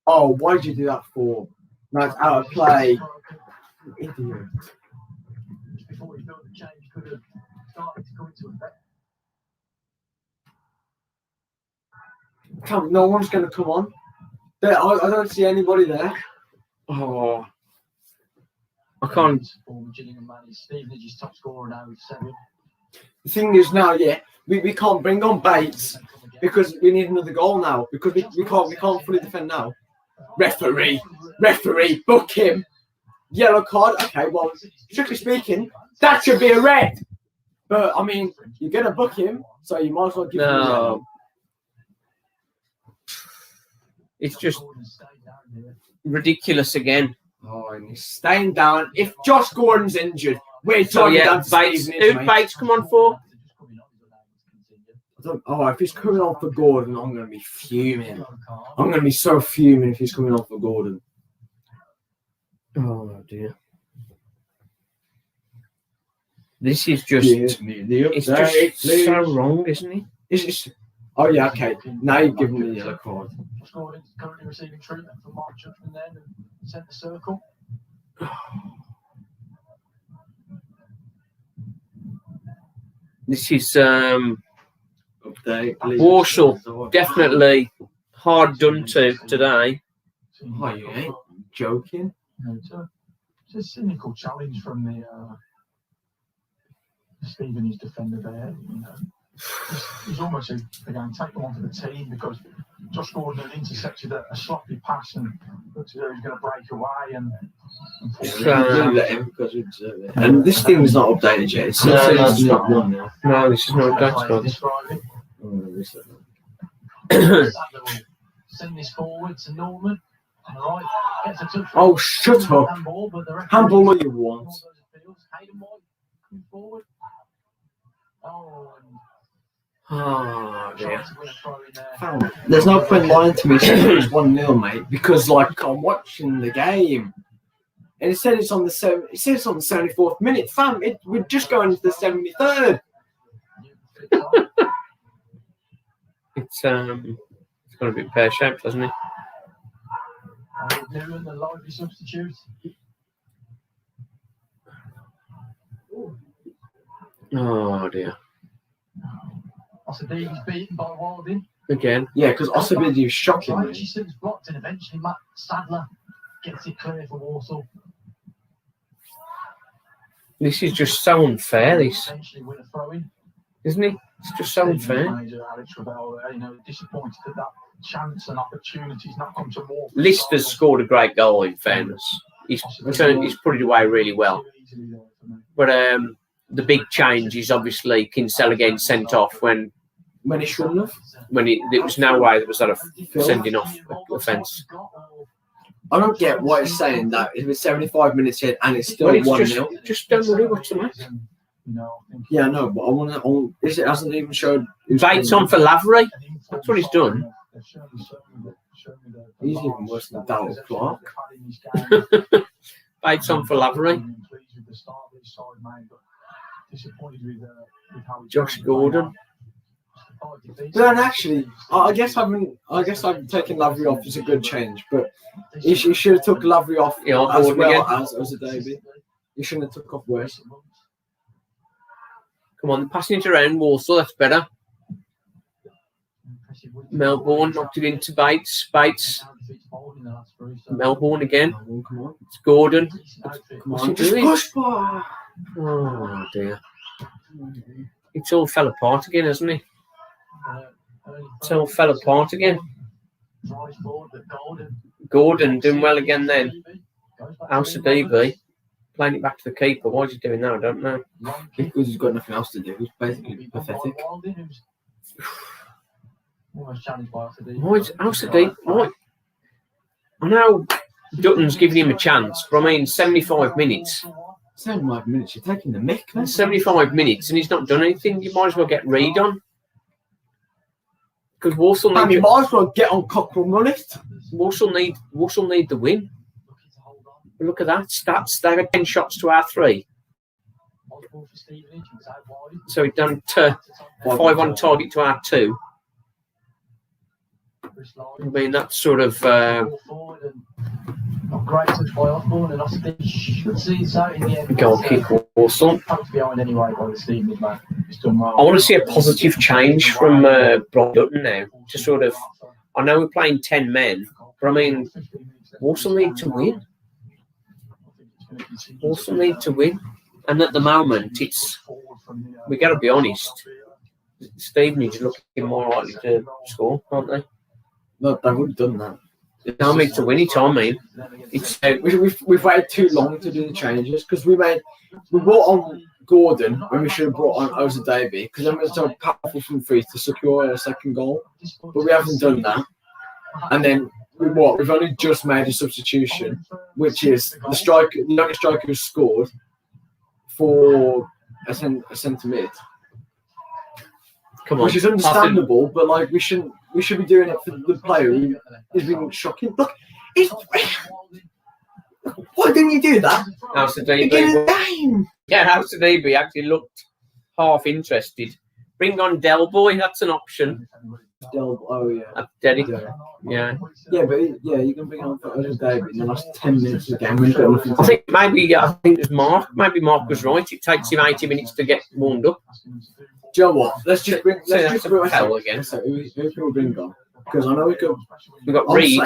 Oh, why did you do that for? That's out of play. Idiot. No one's going to come on. I don't see anybody there. Oh, I can't. The thing is now, we can't bring on Bates because we need another goal now because we can't fully defend now. Referee, book him. Yellow card. Okay, well, strictly speaking, that should be a red. But I mean, you're gonna book him, so you might as well give him a red. It's just ridiculous again. Oh, and he's staying down. If Josh Gordon's injured, we're driving down to Bates. Who'd Bates come on for? If he's coming on for Gordon, I'm going to be fuming. I'm going to be so fuming if he's coming on for Gordon. Oh, dear. This is just... It's just so wrong, isn't it? It's oh, yeah, okay. Now you've given me the yellow card. Gordon's currently receiving treatment from Mark Judgment then and centre circle. This is Update, please. Walsall. Definitely hard done to today. Oh, you ain't joking. It's a cynical challenge from the Stevenage defender there. You know, he's almost again take them onto the team because Josh Gordon had intercepted a sloppy pass and looked as though he was going to break away and Let him because we deserve it. And this thing's not updated yet. It's not one now. No, this is not that. Send this forward to Norman. Right, gets a touch. Oh, shut up. Handball what you want. Forward. Oh dear. There's no point lying to me saying it's 1-0, mate, because like I'm watching the game. And it said it's on the 74th minute. Fam, we're just going to the 73rd. It's got a bit pear shaped, hasn't it? Doing the lively substitute. Oh dear. Osadi's beaten by Walding. Again. Yeah, because Osabidi was shocking Right, me. she seems blocked, and eventually Matt Sadler gets it clear for Walsall. This is just so unfair, this, Eventually win a throw-in. isn't it? It's just so unfair. Manager Alex Ravel, you know, disappointed that chance and opportunities not come to more. Lister's scored a great goal, in fairness. He's put it away really well. But the big change is obviously Kinsella getting sent off when When he shouldn't have. there was no way there was that a sending off offence. I don't get what it's saying that it was 75 minutes in and it's still Well, it's 1-0. just don't worry what's the matter. Yeah, no, but I want to. It hasn't even showed. Bates on for Lavery. That's what he's done. He's even worse than Darryl Clark. Bates on for Lavery. Josh Gordon. But then actually, I guess having taken Lavery off is a good change, but he should have took Lavery off Yeah, as Gordon well again. as a Davy. He shouldn't have took off West. Come on, passing it around Walsall, that's better. Melbourne knocked it into Bates. Bates. Melbourne again. Come on. It's Gordon. Come What's on. he Just doing? push bar. Oh dear. It's all fell apart again, hasn't it? It's all fell apart again. Gordon doing well again then. Al-Sadibi playing it back to the keeper. Why is he doing that? I don't know. Because he's got nothing else to do. He's basically pathetic. Why is Al-Sadibi? Why? I know Dutton's giving him a chance, but I mean 75 minutes. 75 minutes, you're taking the mick, man. 75 minutes and he's not done anything. You might as well get Reed on. Because Walsall Man, need you might as well get on Cockrell and run it. Walsall need the win. Look at that stats. They had 10 shots to our 3. So we've done 5 on target to our 2. I mean that's sort of Great touch by Osborne, and I should see so in the end. goal kick Walsall. Behind anyway by the Stevenage man. He's done well. I want to see a positive change from Brian Dutton now. To sort of, I know we're playing 10 men, but I mean Walsall need to win. Walsall need to win, and at the moment we got to be honest. Stevenage are looking more likely to score, aren't they? No, they would have done that. They need to win it. I mean, it's We've waited too long to do the changes because we brought on Gordon when we should have brought on Oza Davy because then we're so powerful from free to secure a second goal, but we haven't done that. And then we've only just made a substitution, which is the only striker who's scored for a centre mid. come on, Which is understandable, but like we should be doing it for the player who has been shocking. Look, why didn't you do that? Al-Sadibi. Yeah, Al-Sadibi actually looked half interested. Bring on Del Boy, that's an option. Oh yeah. Derek. Yeah. Yeah. Yeah, but you can bring on for other David in the last 10 minutes of the game when you've got nothing to I think it was Mark. Maybe Mark was right. It takes him 80 minutes to get warmed up. Do you know what? Let's just bring hell again. So who can we bring on? Because I know We've got Reed,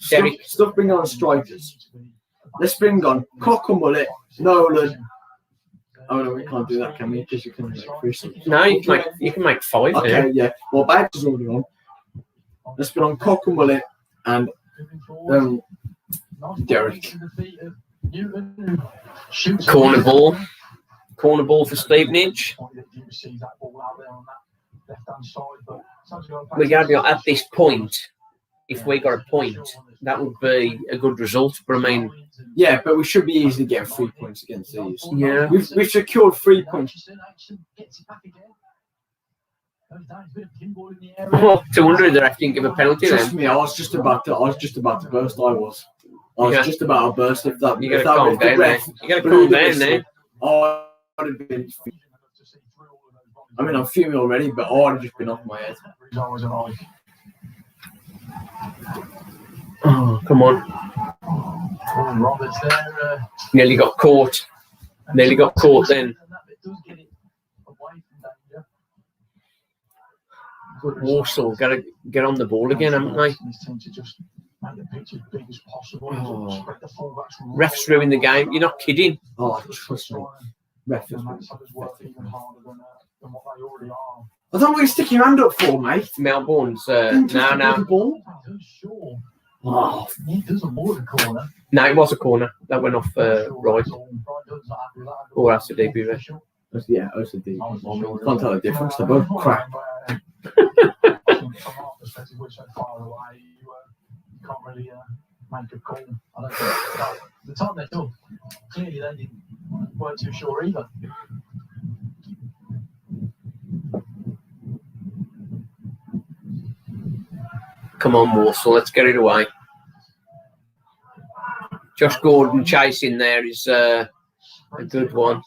Derek. Stuff bring on strikers. Let's bring on Cock and Mullet, Nolan. Oh no, we can't do that, can we? Because you can make 3 No, you can make 5. Okay, yeah. Well, Babs is already on. Let's bring on Cock and Mullet and Derek. Corner ball for Stevenage. We're going to be at this point. If we got a point, that would be a good result. But I mean, yeah, but we should be easily getting 3 points against these. Yeah, we've secured 3 points. Oh, 200. The ref didn't give a penalty. Trust Then me, I was just about to burst. I was just about to burst. If that, you got to calm down there. You got to calm down there. I mean, I'm fuming already, but I'd have just been off my head. Oh, come on. Nearly got caught. Nearly got caught then. Walsall got to get on the ball again, haven't they? Oh. Refs ruined the game. You're not kidding. Oh, trust me. Ref is I don't know what you stick your hand up for, mate. Melbourne's now. Oh, No, it was a corner. That went off right. Or else did be ref. Yeah, OCD. Can't tell the difference. They're both crap. Can't really make a call. I don't think the time they took, clearly they weren't too sure either. Come on, Walsall, let's get it away. Josh Gordon chasing there is a good one.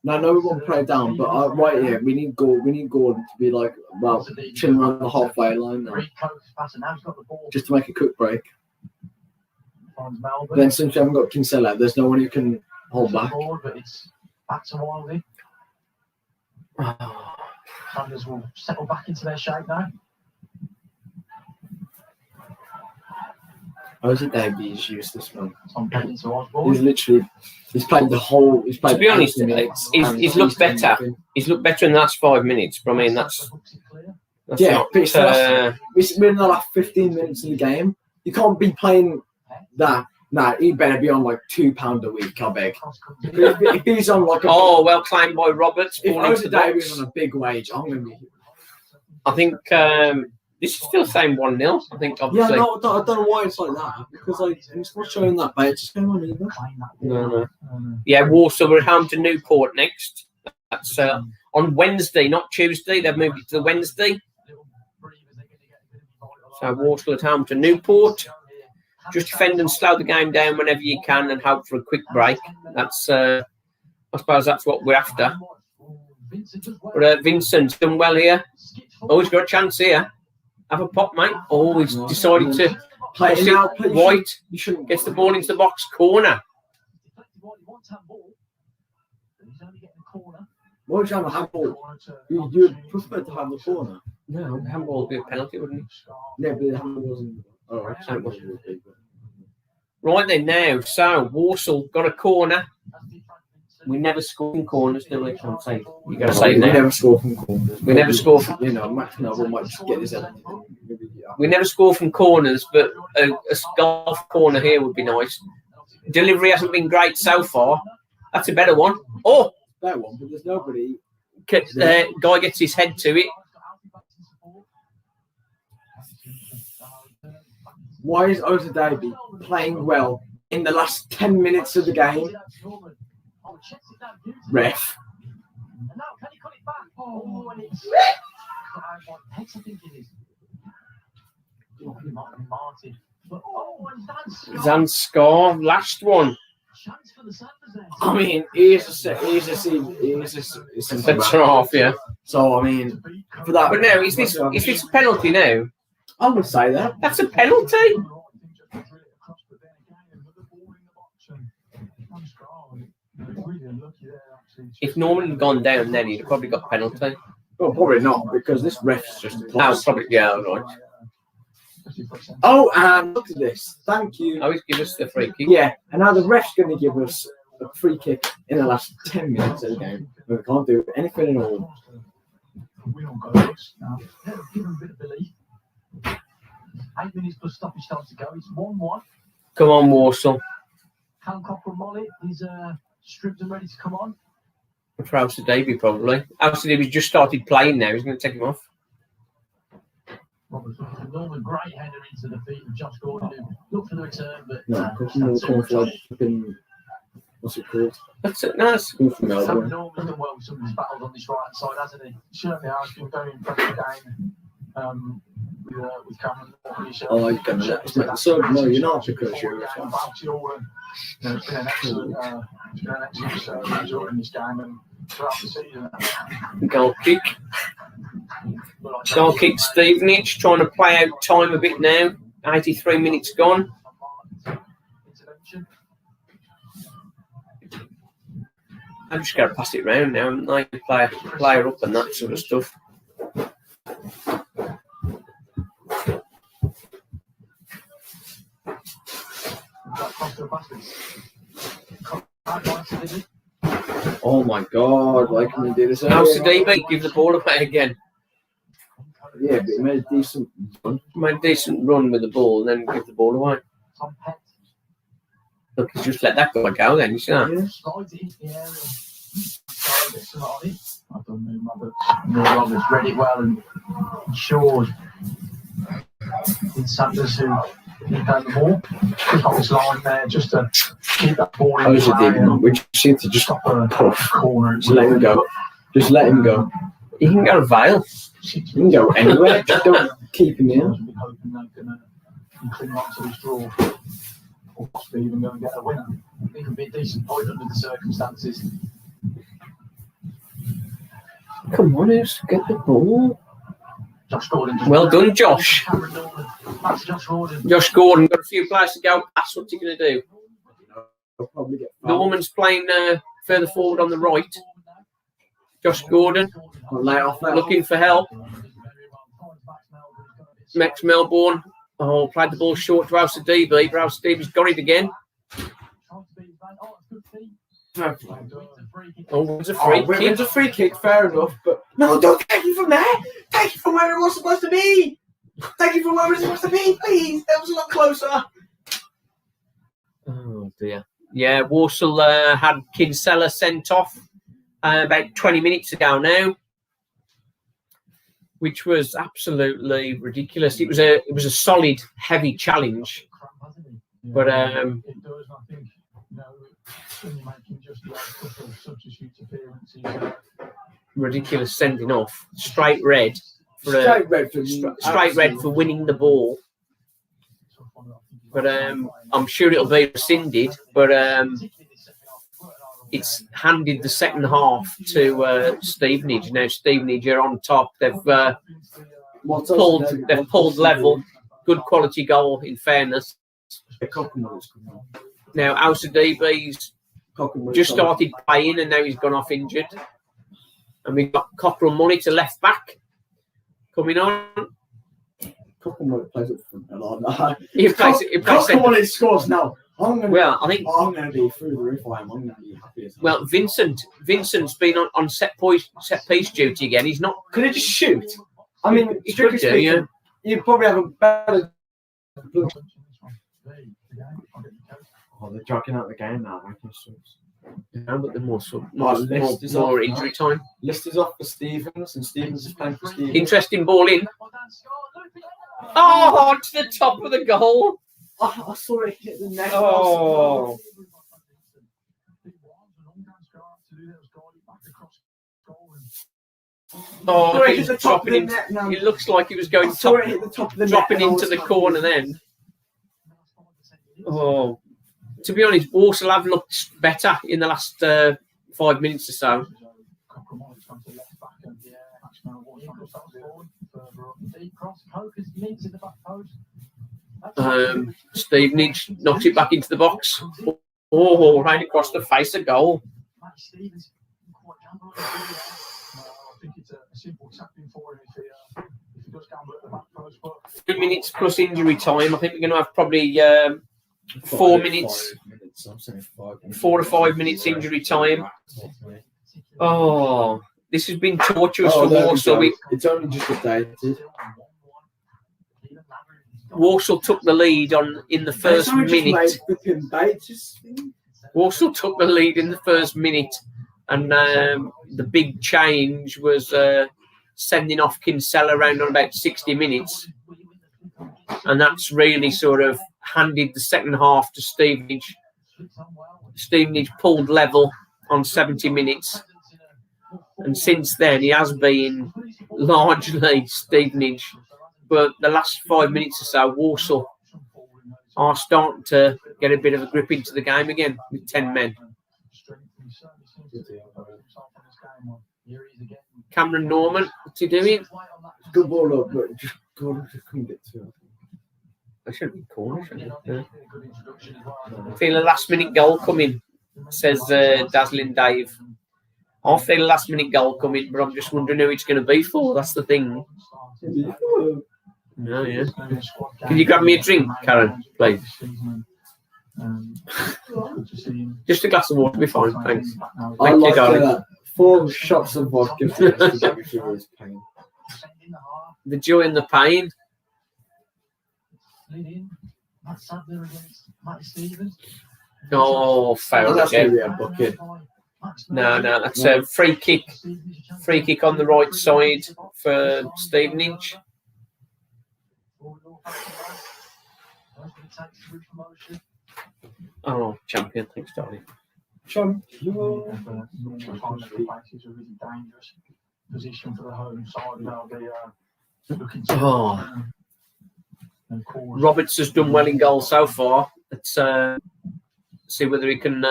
No, we won't play down, but right here we need Gordon to be like chilling around the halfway line now, just to make a quick break. Then since we haven't got Kinsella, there's no one who can hold back. Sanders will settle back into their shape now. How is it that he's used this one? He's played the whole. To be honest, he's looked better. He's looked better in the last 5 minutes. But I mean, that's yeah. Not, but we're in the last 15 minutes of the game. You can't be playing that. Nah, he better be on like £2 a week. I beg. If he's on like well claimed by Roberts. If O'Day was on a big wage, I'm gonna be. I think this is still saying 1-0. I think obviously. Yeah, no, I don't know why it's like that because it's not showing that, but it's just going on either. No. Yeah, Walsall. We're at home to Newport next. That's on Wednesday, not Tuesday. They've moved it to the Wednesday. So Walsall at home to Newport. Just defend and slow the game down whenever you can, and hope for a quick break. That's I suppose that's what we're after. But Vincent's done well here. Always got a chance here. Have a pop, mate. Always decided to play it now. White gets the ball into the box corner. Why would you have a handball? You'd prefer to have the corner. No, handball would be a penalty, wouldn't it? Yeah, but the handball wasn't. Oh, right. So it wasn't. Right then, now, so Walsall got a corner. We never score from corners, do we? Can't say. You got to say we now. never score from corners. We never score from. Max Noble might just get his head. We never score from corners, but a golf corner here would be nice. Delivery hasn't been great so far. That's a better one. Oh, that one, but there's nobody. Guy gets his head to it. Why is O'Day playing well in the last 10 minutes of the game? Ref. Zanskar, last one. I mean, he's a centre half, yeah. So I mean, for that. But no, is this a penalty now? I would say that. That's a penalty. If Norman had gone down, then he'd have probably got penalty. Well, probably not because this ref's just a toss. Probably, yeah, right. Oh, and look at this. Thank you. Always give us the free kick. Yeah, and now the ref's going to give us a free kick in the last 10 minutes of the game. We can't do anything at all. Give him a bit of belief. 8 minutes plus stoppage time to go. It's 1-1. Come on, Walsall. Hancock and Molly is stripped and ready to come on. For Alcide Davey, probably. Alcide Davey's just started playing now. He's going to take him off. Roberts looking for Norman. Great header into the feet of Josh Gordon, who looked for the return, but what's it called? That's it. Nice. School from Melbourne. Norman's done well. Somebody's battled on this right hand side, hasn't he? Certainly has been very impressive game. With Cameron. Oh, you can so no, you're not because you're. It's been an excellent result in this game and throughout the season. Goal kick. Goal kick, Stevenage, trying to play out time a bit now. 83 minutes gone. I'm just going to pass it round now, and I player up and that sort of stuff. Oh my God! Why can you do this? Alcide Davey, give the ball away again. Yeah, but he made a decent run. Made a decent run with the ball, and then give the ball away. Look, he's just let that go then. You see that? Roberts read it well and ensured in Sanders who he found the ball. Pick up his line there just to keep that ball in the way. We just seem to just stop a corner. Just let him go. Just let him go. He can go to Vale. He can go anywhere. Just don't keep him in. Hoping they can cling on to this draw. Or possibly even go and get a winner. I think it would be a decent point under the circumstances. Come on, let's get the ball. Josh Gordon. Well done, Josh. That's Josh Gordon. Josh Gordon got a few players to go past. What's he going to do? He'll probably get Norman's playing further forward on the right. Josh Gordon looking for help. Max Melbourne. Oh, played the ball short to Alcide Davey. But Alcide Davey's got it again. Oh, it's a free kick. It's a free kick, fair enough. But no, don't take it from there. Take it from where it was supposed to be. Take it from where it was supposed to be, please. That was a lot closer. Oh dear. Yeah, Walsall had Kinsella sent off about 20 minutes ago now, which was absolutely ridiculous. It was a solid, heavy challenge, but ridiculous sending off. Straight red for winning the ball. But I'm sure it'll be rescinded. But it's handed the second half to Stevenage. Now Stevenage are on top. They've pulled level. Good quality goal, in fairness. Now Alcide Davey's just started playing, and now he's gone off injured. And we've got Cockrell Money to left back coming on. Cockrell plays up front. Cockrell Money scores now. I'm going to be through the roof. I'm going to be happy as hell. Well, Vincent's been on set piece duty again. He's not. Could he just shoot? I mean, he could do, yeah. You'd probably have a better. Oh, they're dragging out the game now. Yeah, but they're more injury time. List is off for Stevens, and Stevens is playing for Stevens. Interesting ball in. Oh, to the top of the goal. Oh, I saw it hit the net. Oh. Oh, he was dropping in. It looks like he was going dropping into the corner then. Oh. To be honest, Walsall have looked better in the last 5 minutes or so. Stevenage knocked it back into the box. Oh, right across the face of goal. I think it's a simple tackling for him if he does gamble at the back post. But 3 minutes plus injury time. I think we're going to have probably 4 minutes. 4 to 5 minutes injury time. Oh, this has been torturous for Walsall. It's only just updated. Walsall took the lead in the first minute. Walsall took the lead in the first minute, and the big change was sending off Kinsella around on about 60 minutes, and that's really sort of handed the second half to Stevenage. Stevenage pulled level on 70 minutes, and since then he has been largely Stevenage. But the last 5 minutes or so, Walsall are starting to get a bit of a grip into the game again with 10 men. Cameron Norman, what's he doing? Good ball up, but just couldn't get to it. I should be corner, shouldn't I? I feel a last minute goal coming, says Dazzling Dave. I feel a last minute goal coming, but I'm just wondering who it's going to be for. That's the thing. No, yeah. Can you grab me a drink, Karen, please? Just a glass of water will be fine, thanks. Thank you, darling. 4 shots of vodka to get me through this pain. The joy and the pain. Oh, foul again. No, that's a free kick. Free kick on the right side for Stevenage. Oh, champion. Thanks, darling. Champion. It's a really dangerous position for the home side. They'll be looking to. Roberts has done well in goal so far. Let's see whether he can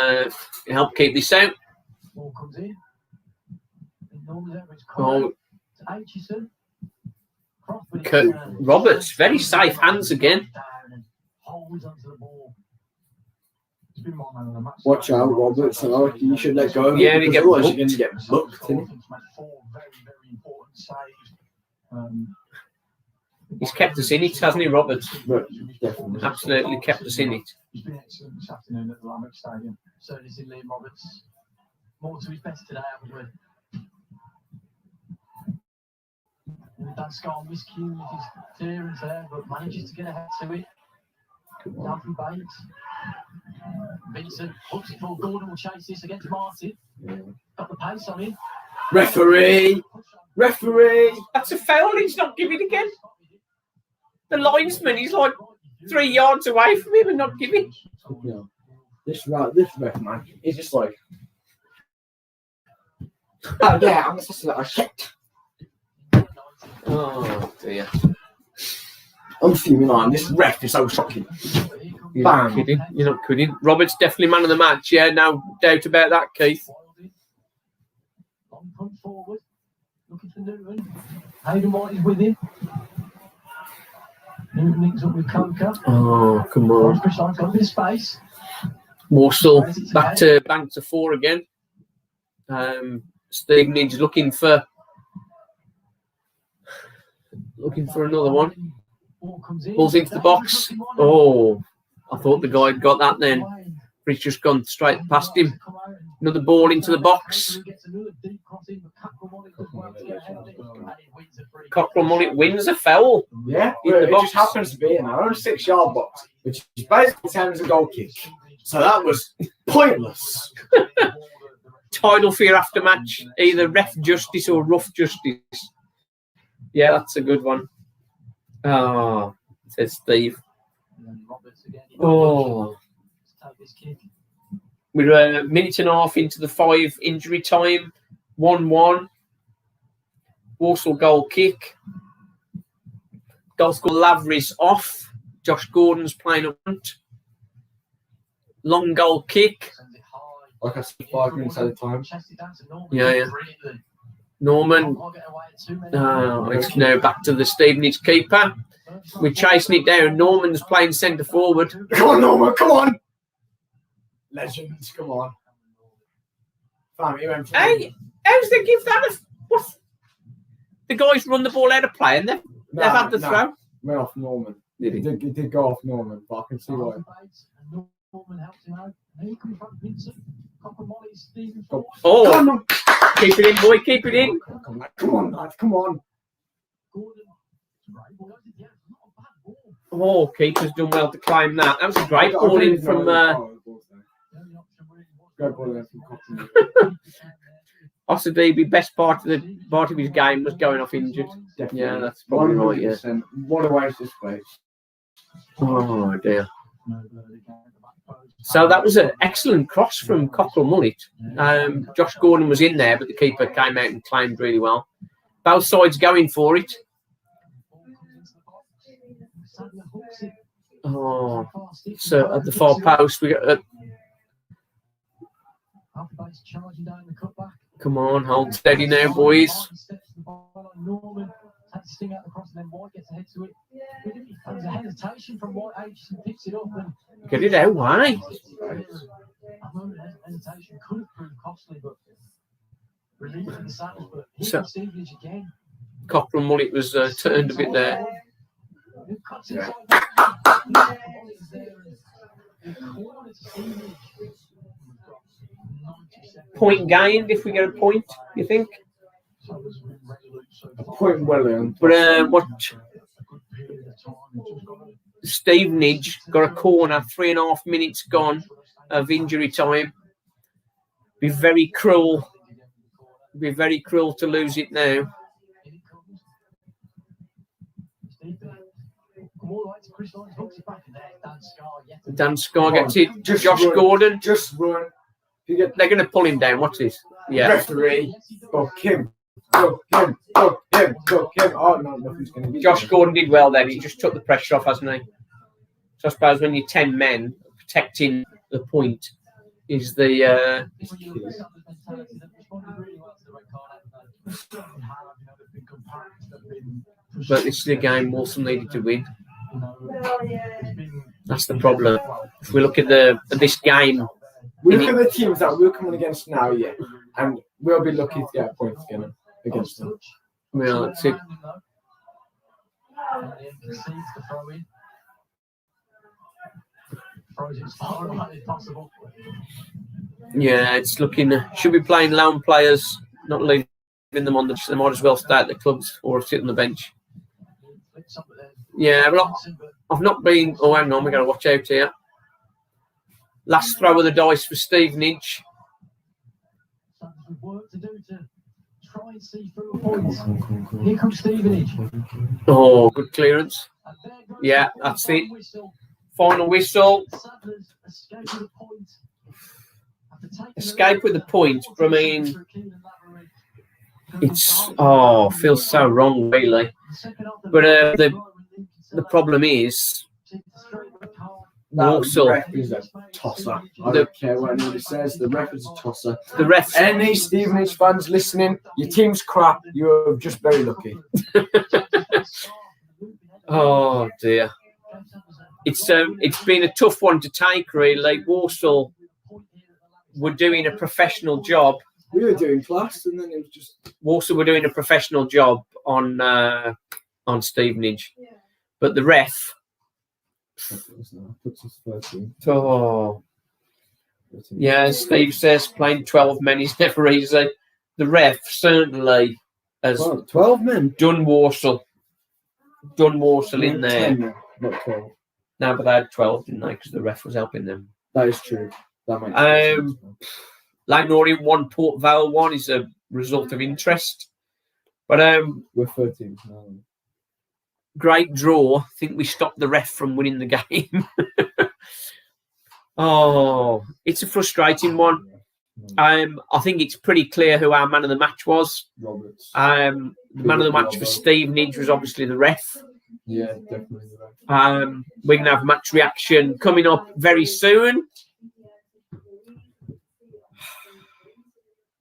help keep this out. Oh. Roberts, very safe hands again. Watch out, Roberts. You should let go of it. Yeah, you get otherwise you're going to get booked. He's kept us in it, hasn't he, Roberts? Definitely. Absolutely kept us in it. He's been excellent this afternoon at the Lambic Stadium. Certainly seen Liam Roberts more to his best today, haven't we? Dan Scar miscued with his clearance there, but manages to get ahead to it. Down from Bates. Vincent hooks it for Gordon, will chase this against Martin. Got the pace on him. Referee! That's a foul, he's not giving again. The linesman, he's like 3 yards away from him and not giving. No. This ref, man, he's just like, oh yeah, I'm supposed to let shit. Oh dear. I'm fuming on. This ref is so shocking. You're not kidding. You're not kidding. Robert's definitely man of the match. Yeah, no doubt about that, Keith. Long punt forward. Looking for Newton. Hayden White is with him. Newton links up with Coker. Oh, come on. Got a bit of space. Walsall back to 4 again. Stevenage looking for another one. Pulls into the box. Oh, I thought the guy had got that then. But he's just gone straight past him. Another ball into the box. Cockrell Mullet wins a foul. Yeah, it just happens to be in our own 6-yard box, which is basically the same as a goal kick. So that was pointless. Title for your aftermatch, either ref justice or rough justice. Yeah, that's a good one. Oh, says Steve. Oh. We're a minute and a half into the 5 injury time. 1-1. Walsall goal kick. Goal score Lavery's off. Josh Gordon's playing up front. Long goal kick. Like I said, 5 minutes at a time. Yeah. Norman. It's now back to the Stevenage keeper. We're chasing it down. Norman's playing centre forward. Come on, Norman, come on. Legends, come on. Hey, how's they give that what? The guys run the ball out of play and they've had the throw. Went off Norman. Did he? It did go off Norman, but I can see why. Norman helps him out. Here comes Vincent. Oh, keep it in, boy, keep it in. Come on, lad, come on. Oh, keeper's done well to climb that. That was a great ball in from. Osadibi, best part of his game was going off injured. Definitely. Yeah, that's probably right. Yeah. What a waste of space. Oh dear. So that was an excellent cross from Cockrell Mullet. Josh Gordon was in there, but the keeper came out and claimed really well. Both sides going for it. Oh, so at the far post we got. Come on, hold steady now, boys. Get it out, why? So, Cockrell Mullet was turned a bit there. Point gained if we get a point, you think? A point well earned. But what? Stevenage got a corner, 3.5 minutes gone of injury time. Be very cruel to lose it now. Dan Scar gets it. Josh Gordon. Just run. They're going to pull him down. What's this? Yeah. Referee. Book him. Book him. Book him. Book him. Oh, no, nothing's going to be. Josh Gordon did well then. He just took the pressure off, hasn't he? So I suppose when you're 10 men, protecting the point is the. But this is a game Walsall needed to win. That's the problem. If we look at this game. We look at the teams that we're coming against now, yeah, and we'll be lucky to get a point against them. Well, that's it. Yeah, it's looking. Should be playing lone players, not leaving them on the. They might as well stay at the clubs or sit on the bench. Yeah, but I've not been. Oh, hang on, we got to watch out here. Last throw of the dice for Stevenage. Here comes Stevenage. Oh, good clearance. Yeah, that's it. Final whistle. Escape with the point. I mean, it's feels so wrong, really. But the problem is. The ref is a tosser. I don't care what anybody says. The ref is a tosser. The ref. Any Stevenage fans listening, your team's crap. You're just very lucky. Oh dear. It's been a tough one to take, really. Walsall were doing a professional job. We were doing class, and then it was just Walsall were doing a professional job on Stevenage, but the ref. Oh, yeah. Steve says playing 12 men is never easy. The ref certainly has 12 men done Walsall in there. 10, not 12. No, but they had 12, didn't they? Because the ref was helping them. That is true. That makes sense. Langnorian 1, Port Vale 1 is a result of interest, but we're 13 now. Great draw. I think we stopped the ref from winning the game. Oh, it's a frustrating one. I think it's pretty clear who our man of the match was. Roberts. The man of the match for Stevenage was obviously the ref. Yeah, definitely the ref. We're going to have match reaction coming up very soon.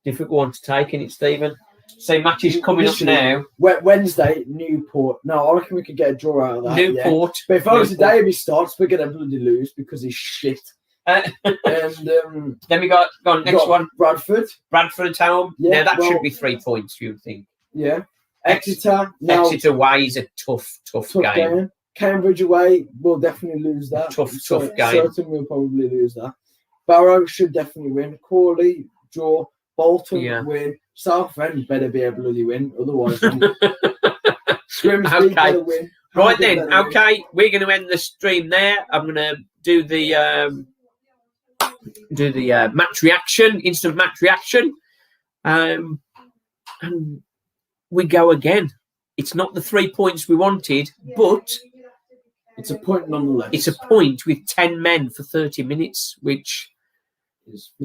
Difficult one to take, isn't it, Stephen? So matches coming up now. Wednesday, Newport. No, I reckon we could get a draw out of that. Newport. Yeah. But if only today he starts, we're going to bloody lose because he's shit. And then we got next one. Bradford. Bradford at home. Yeah, now that should be 3 points, you would think. Yeah. Exeter. Now, Exeter away is a tough game. Cambridge away, we'll definitely lose that. Tough game. Certain we'll probably lose that. Barrow should definitely win. Crawley, draw. Bolton win. Southend better be a bloody win. Otherwise, Grimsby better win. Right then, okay, we're going to end the stream there. I'm going to do the match reaction, instant match reaction, and we go again. It's not the 3 points we wanted, but it's a point nonetheless. It's a point with 10 men for 30 minutes, which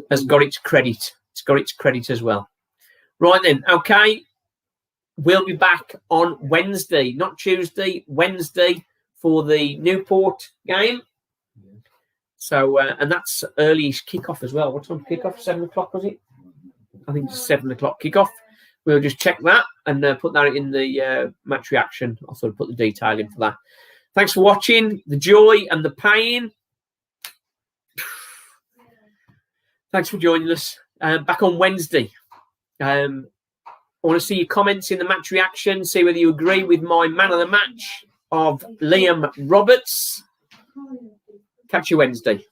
has got its credit. It's got its credit as well. Right then, okay. We'll be back on Wednesday, not Tuesday, Wednesday for the Newport game. So, and that's early kickoff as well. What time kickoff? 7 o'clock, was it? I think it's 7 o'clock kickoff. We'll just check that and put that in the match reaction. I'll sort of put the detail in for that. Thanks for watching. The joy and the pain. Thanks for joining us. Back on Wednesday. I want to see your comments in the match reaction. See whether you agree with my man of the match of Liam Roberts. Catch you Wednesday.